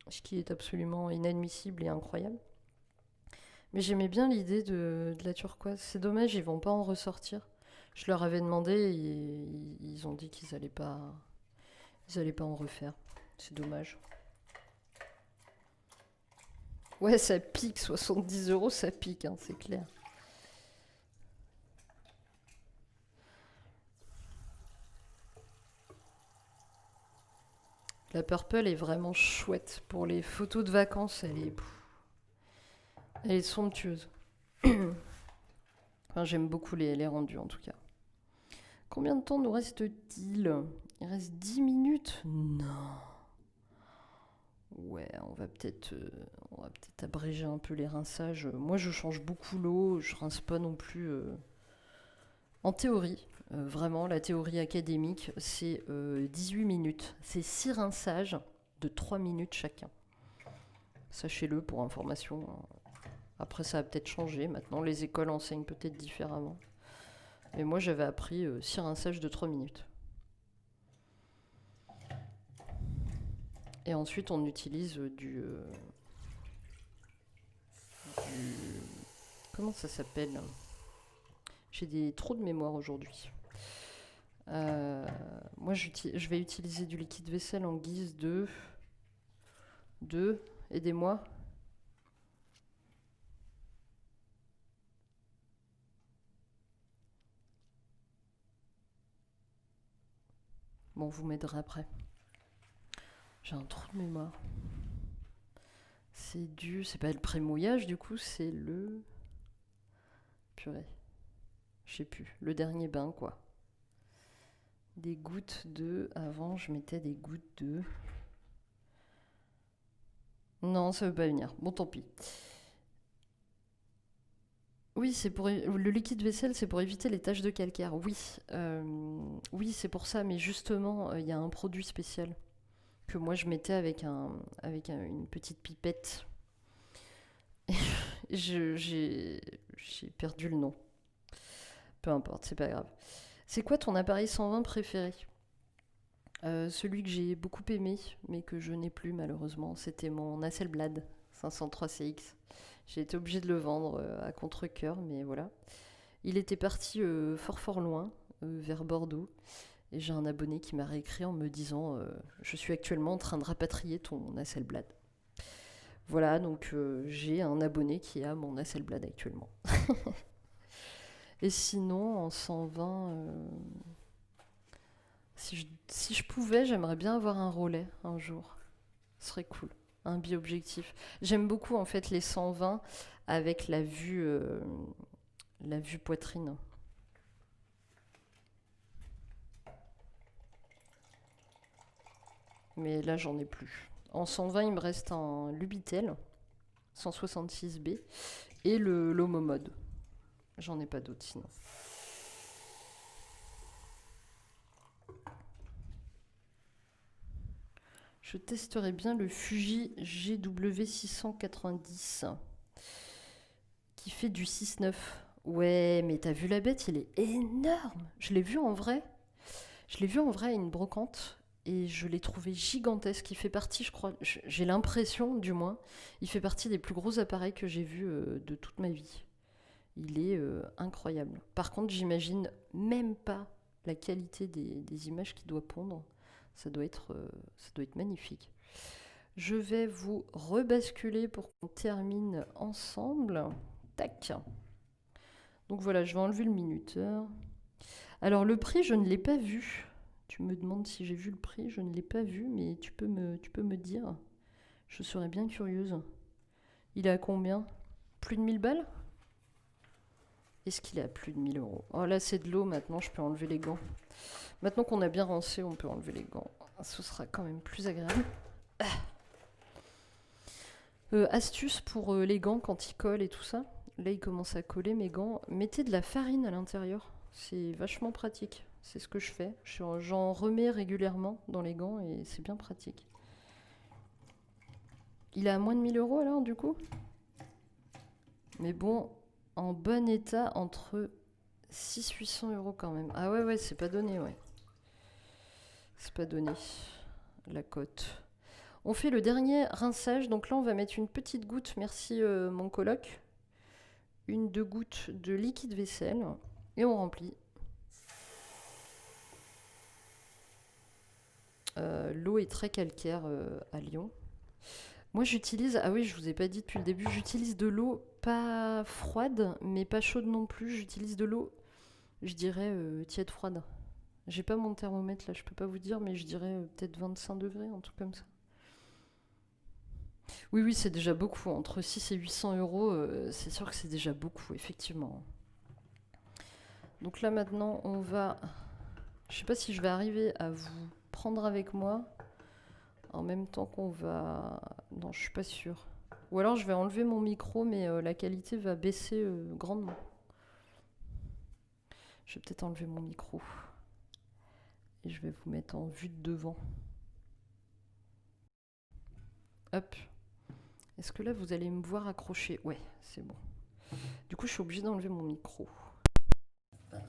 Ce qui est absolument inadmissible et incroyable. Mais j'aimais bien l'idée de la turquoise. C'est dommage, ils vont pas en ressortir. Je leur avais demandé et ils ont dit ils allaient pas en refaire. C'est dommage. Ouais, ça pique, 70 €, ça pique, hein, c'est clair. La Purple est vraiment chouette. Pour les photos de vacances, elle est somptueuse. Enfin, j'aime beaucoup les rendus en tout cas. Combien de temps nous reste-t-il? Il reste 10 minutes? Non. Ouais, on va peut-être abréger un peu les rinçages. Moi, je change beaucoup l'eau, je rince pas non plus. En théorie, vraiment, la théorie académique, c'est 18 minutes. C'est 6 rinçages de 3 minutes chacun. Sachez-le pour information. Après, ça a peut-être changé. Maintenant, les écoles enseignent peut-être différemment. Mais moi, j'avais appris 6 rinçages de 3 minutes. Et ensuite, on utilise comment ça s'appelle? J'ai des trous de mémoire aujourd'hui. Moi, je vais utiliser du liquide vaisselle en guise aidez-moi. Bon, vous m'aiderez après. J'ai un trou de mémoire. C'est pas le pré-mouillage, du coup, c'est le... Purée. Je sais plus. Le dernier bain, quoi. Des gouttes de... Avant, je mettais des gouttes de... Non, ça veut pas venir. Bon, tant pis. Oui, le liquide vaisselle, c'est pour éviter les taches de calcaire. Oui, oui, c'est pour ça. Mais justement, il y a un produit spécial que moi je mettais une petite pipette. J'ai perdu le nom. Peu importe, c'est pas grave. C'est quoi ton appareil 120 préféré? Celui que j'ai beaucoup aimé, mais que je n'ai plus malheureusement, c'était mon Hasselblad 503 CX. J'ai été obligée de le vendre à contre-cœur, mais voilà. Il était parti fort loin, vers Bordeaux. Et j'ai un abonné qui m'a réécrit en me disant je suis actuellement en train de rapatrier ton Hasselblad. Voilà, donc j'ai un abonné qui a mon Hasselblad actuellement. Et sinon, en 120, si je pouvais, j'aimerais bien avoir un relais un jour. Ce serait cool. Un bi-objectif. J'aime beaucoup en fait les 120 avec la vue poitrine. Mais là, j'en ai plus. En 120, il me reste un Lubitel 166B et le Lomo Mode. J'en ai pas d'autres sinon. Je testerai bien le Fuji GW690 qui fait du 6.9. Ouais, mais t'as vu la bête, il est énorme. Je l'ai vu en vrai. Je l'ai vu en vrai à une brocante et je l'ai trouvé gigantesque. Il fait partie, je crois, j'ai l'impression du moins, il fait partie des plus gros appareils que j'ai vus de toute ma vie. Il est incroyable. Par contre, j'imagine même pas la qualité des images qu'il doit pondre. Ça doit être magnifique. Je vais vous rebasculer pour qu'on termine ensemble. Tac. Donc voilà, je vais enlever le minuteur. Alors le prix, je ne l'ai pas vu. Tu me demandes si j'ai vu le prix, je ne l'ai pas vu, mais tu peux me dire. Je serais bien curieuse. Il est à combien? Plus de 1000 balles? Est-ce qu'il est à plus de 1000 euros? Oh là, c'est de l'eau, maintenant je peux enlever les gants. Maintenant qu'on a bien rincé, on peut enlever les gants. Ce sera quand même plus agréable. Astuce pour les gants quand ils collent et tout ça. Là, ils commencent à coller mes gants. Mettez de la farine à l'intérieur. C'est vachement pratique. C'est ce que je fais. J'en remets régulièrement dans les gants et c'est bien pratique. Il est à moins de 1000 euros alors, du coup? Mais bon, en bon état, entre 600-800 euros quand même. Ah ouais, c'est pas donné, ouais. C'est pas donné, la cote. On fait le dernier rinçage. Donc là, on va mettre une petite goutte. Merci, mon coloc. 1-2 gouttes de liquide vaisselle. Et on remplit. L'eau est très calcaire à Lyon. Moi, j'utilise... Ah oui, je vous ai pas dit depuis le début. J'utilise de l'eau pas froide, mais pas chaude non plus. J'utilise de l'eau, je dirais, tiède froide. J'ai pas mon thermomètre là, je peux pas vous dire, mais je dirais peut-être 25 degrés, un truc comme ça. Oui, c'est déjà beaucoup. Entre 6 et 800 euros, c'est sûr que c'est déjà beaucoup, effectivement. Donc là, maintenant, on va... Je sais pas si je vais arriver à vous prendre avec moi en même temps qu'on va... Non, je suis pas sûre. Ou alors, je vais enlever mon micro, mais la qualité va baisser grandement. Je vais peut-être enlever mon micro. Et je vais vous mettre en vue de devant. Hop. Est-ce que là, vous allez me voir accrocher? Ouais, c'est bon. Du coup, je suis obligée d'enlever mon micro. Tac.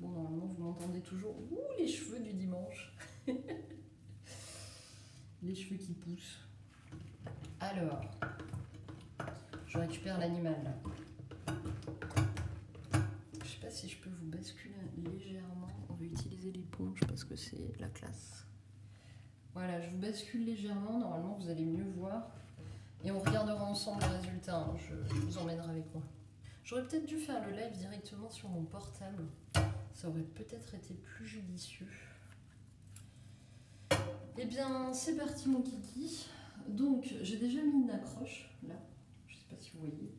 Bon, normalement, vous m'entendez toujours. Ouh, les cheveux du dimanche. Les cheveux qui poussent. Alors, je récupère l'animal, là. Je sais pas si je peux vous basculer légèrement. On va utiliser l'éponge parce que c'est la classe. Voilà, je vous bascule légèrement. Normalement, vous allez mieux voir. Et on regardera ensemble les résultats. Hein. Je vous emmènerai avec moi. J'aurais peut-être dû faire le live directement sur mon portable. Ça aurait peut-être été plus judicieux. Eh bien, c'est parti mon kiki. Donc, j'ai déjà mis une accroche, là. Je ne sais pas si vous voyez.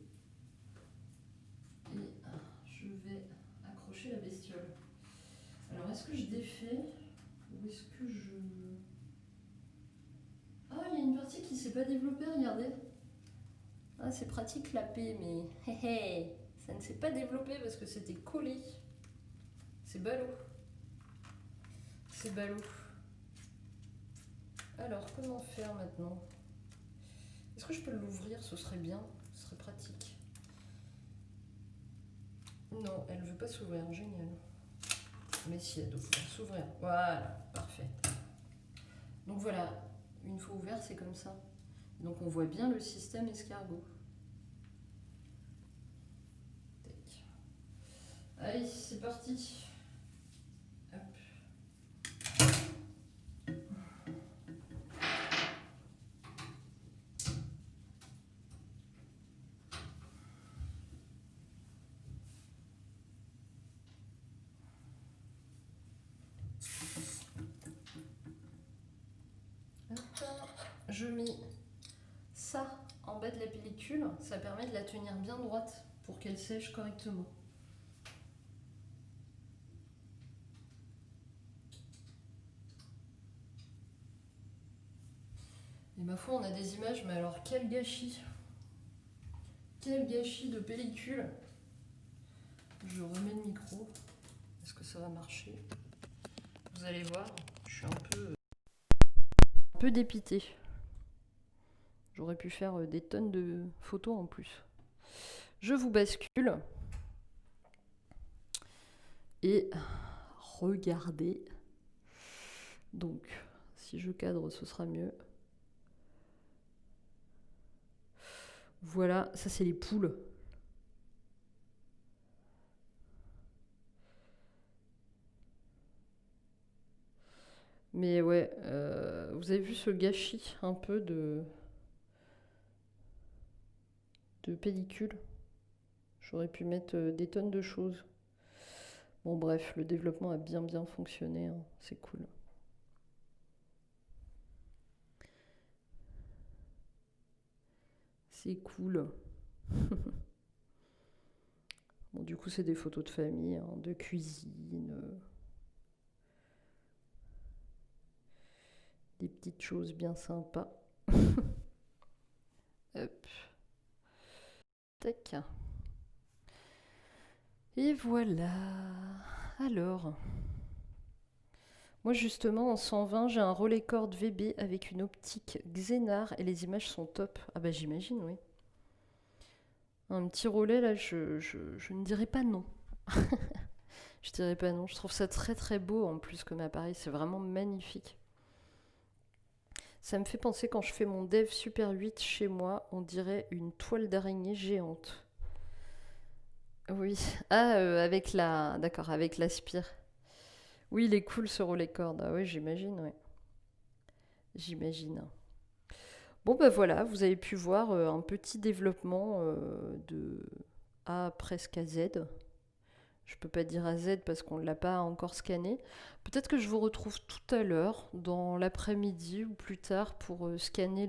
Et je vais accrocher la bestiole. Alors, est-ce que je défais ou est-ce que je... Ah, il y a une partie qui ne s'est pas développée, regardez. Ah, c'est pratique la paix, mais ça ne s'est pas développé parce que c'était collé. C'est ballot. C'est ballot. Alors, comment faire maintenant? Est-ce que je peux l'ouvrir? Ce serait bien, ce serait pratique. Non, elle ne veut pas s'ouvrir, génial. Mais si, elle doit pouvoir s'ouvrir. Voilà, parfait. Donc voilà, une fois ouvert, c'est comme ça. Donc on voit bien le système escargot. Tac. Allez, c'est parti. Hop. Je mets ça en bas de la pellicule, ça permet de la tenir bien droite pour qu'elle sèche correctement. Et ma foi, on a des images, mais alors quel gâchis! Quel gâchis de pellicule! Je remets le micro. Est-ce que ça va marcher? Vous allez voir, je suis un peu dépitée. J'aurais pu faire des tonnes de photos en plus. Je vous bascule. Et regardez. Donc, si je cadre, ce sera mieux. Voilà, ça c'est les poules. Mais ouais, vous avez vu ce gâchis un peu de pellicule. J'aurais pu mettre des tonnes de choses. Bon bref, le développement a bien fonctionné, hein. C'est cool. C'est cool. Bon, du coup, c'est des photos de famille, hein, de cuisine, des petites choses bien sympas. Hop, tac. Et voilà. Alors, moi justement en 120, j'ai un Rolleicord VB avec une optique Xenar et les images sont top. Ah bah j'imagine, oui. Un petit relais là, je ne dirais pas non. Je dirais pas non. Je trouve ça très très beau en plus comme appareil. C'est vraiment magnifique. Ça me fait penser quand je fais mon Dev Super 8 chez moi, on dirait une toile d'araignée géante. Oui. Ah, avec la. D'accord, avec l'aspire. Oui, il est cool ce Rolleicord. Ah oui, j'imagine, ouais. J'imagine. Bon, bah voilà, vous avez pu voir un petit développement de A presque à Z. Je peux pas dire à Z parce qu'on ne l'a pas encore scanné. Peut-être que je vous retrouve tout à l'heure, dans l'après-midi ou plus tard, pour scanner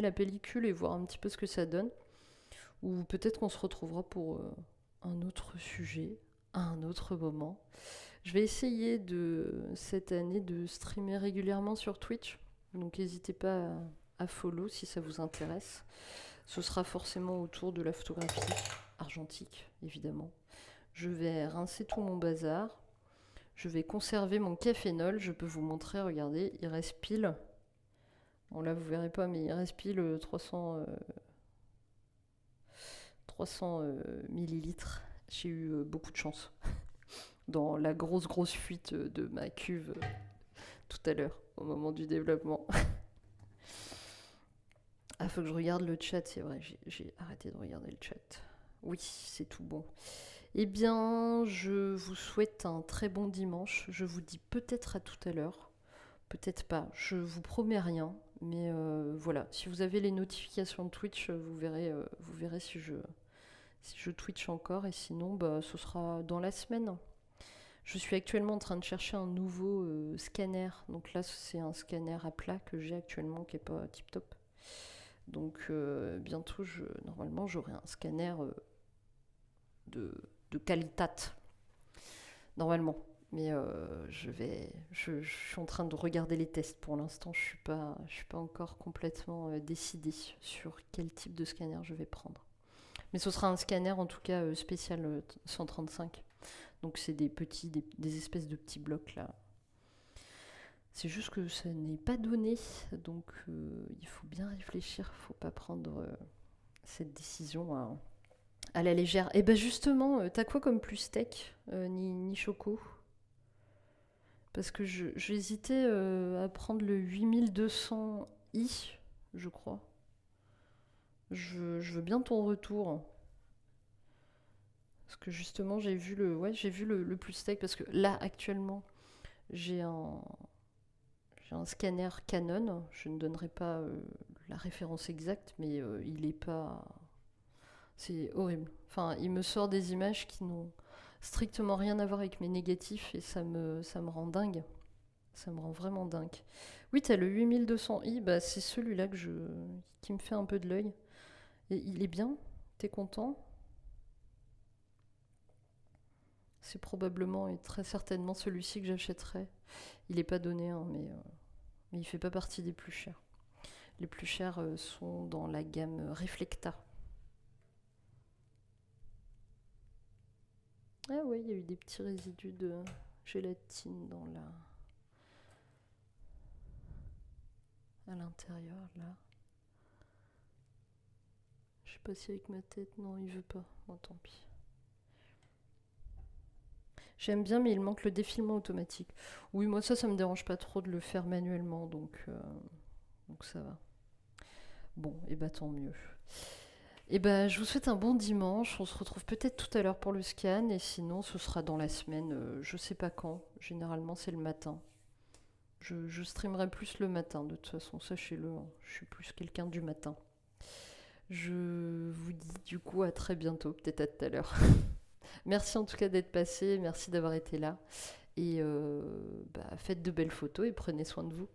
la pellicule et voir un petit peu ce que ça donne. Ou peut-être qu'on se retrouvera pour un autre sujet, à un autre moment. Je vais essayer cette année de streamer régulièrement sur Twitch. Donc n'hésitez pas à follow si ça vous intéresse. Ce sera forcément autour de la photographie argentique, évidemment. Je vais rincer tout mon bazar. Je vais conserver mon cafénol. Je peux vous montrer, regardez, il reste pile. Bon là vous verrez pas, mais il reste pile 300 millilitres. J'ai eu beaucoup de chance dans la grosse fuite de ma cuve tout à l'heure, au moment du développement. Ah, faut que je regarde le chat, c'est vrai, j'ai arrêté de regarder le chat. Oui, c'est tout bon. Eh bien, je vous souhaite un très bon dimanche. Je vous dis peut-être à tout à l'heure, peut-être pas. Je vous promets rien, mais voilà. Si vous avez les notifications de Twitch, vous verrez si je Twitch encore. Et sinon, bah, ce sera dans la semaine. Je suis actuellement en train de chercher un nouveau scanner. Donc là, c'est un scanner à plat que j'ai actuellement qui n'est pas tip top. Donc bientôt, normalement, j'aurai un scanner de qualité. Normalement. Mais je suis en train de regarder les tests. Pour l'instant, je suis pas encore complètement décidée sur quel type de scanner je vais prendre. Mais ce sera un scanner en tout cas spécial 135. Donc c'est des espèces de petits blocs là. C'est juste que ça n'est pas donné, donc il faut bien réfléchir, faut pas prendre cette décision à la légère. Et ben justement, t'as quoi comme plus tech, ni choco? Parce que j'hésitais à prendre le 8200i, je crois. Je veux bien ton retour. Parce que justement, j'ai vu le plus tech, parce que là, actuellement, j'ai un scanner Canon. Je ne donnerai pas la référence exacte, mais il est pas. C'est horrible. Enfin, il me sort des images qui n'ont strictement rien à voir avec mes négatifs et ça me rend dingue. Ça me rend vraiment dingue. Oui, t'as le 8200i, bah c'est celui-là qui me fait un peu de l'œil. Et il est bien. T'es content? C'est probablement et très certainement celui-ci que j'achèterai. Il n'est pas donné, hein, mais il fait pas partie des plus chers. Les plus chers sont dans la gamme Reflecta. Ah ouais, il y a eu des petits résidus de gélatine à l'intérieur là. Je sais pas si avec ma tête, non, il veut pas. Bon, tant pis. J'aime bien, mais il manque le défilement automatique. Oui, moi ça me dérange pas trop de le faire manuellement, donc ça va. Bon, et bah tant mieux. Et bah je vous souhaite un bon dimanche. On se retrouve peut-être tout à l'heure pour le scan, et sinon ce sera dans la semaine. Je sais pas quand. Généralement c'est le matin. Je streamerai plus le matin, de toute façon, sachez-le. Hein. Je suis plus quelqu'un du matin. Je vous dis du coup à très bientôt, peut-être à tout à l'heure. Merci en tout cas d'être passé, merci d'avoir été là. Et faites de belles photos et prenez soin de vous.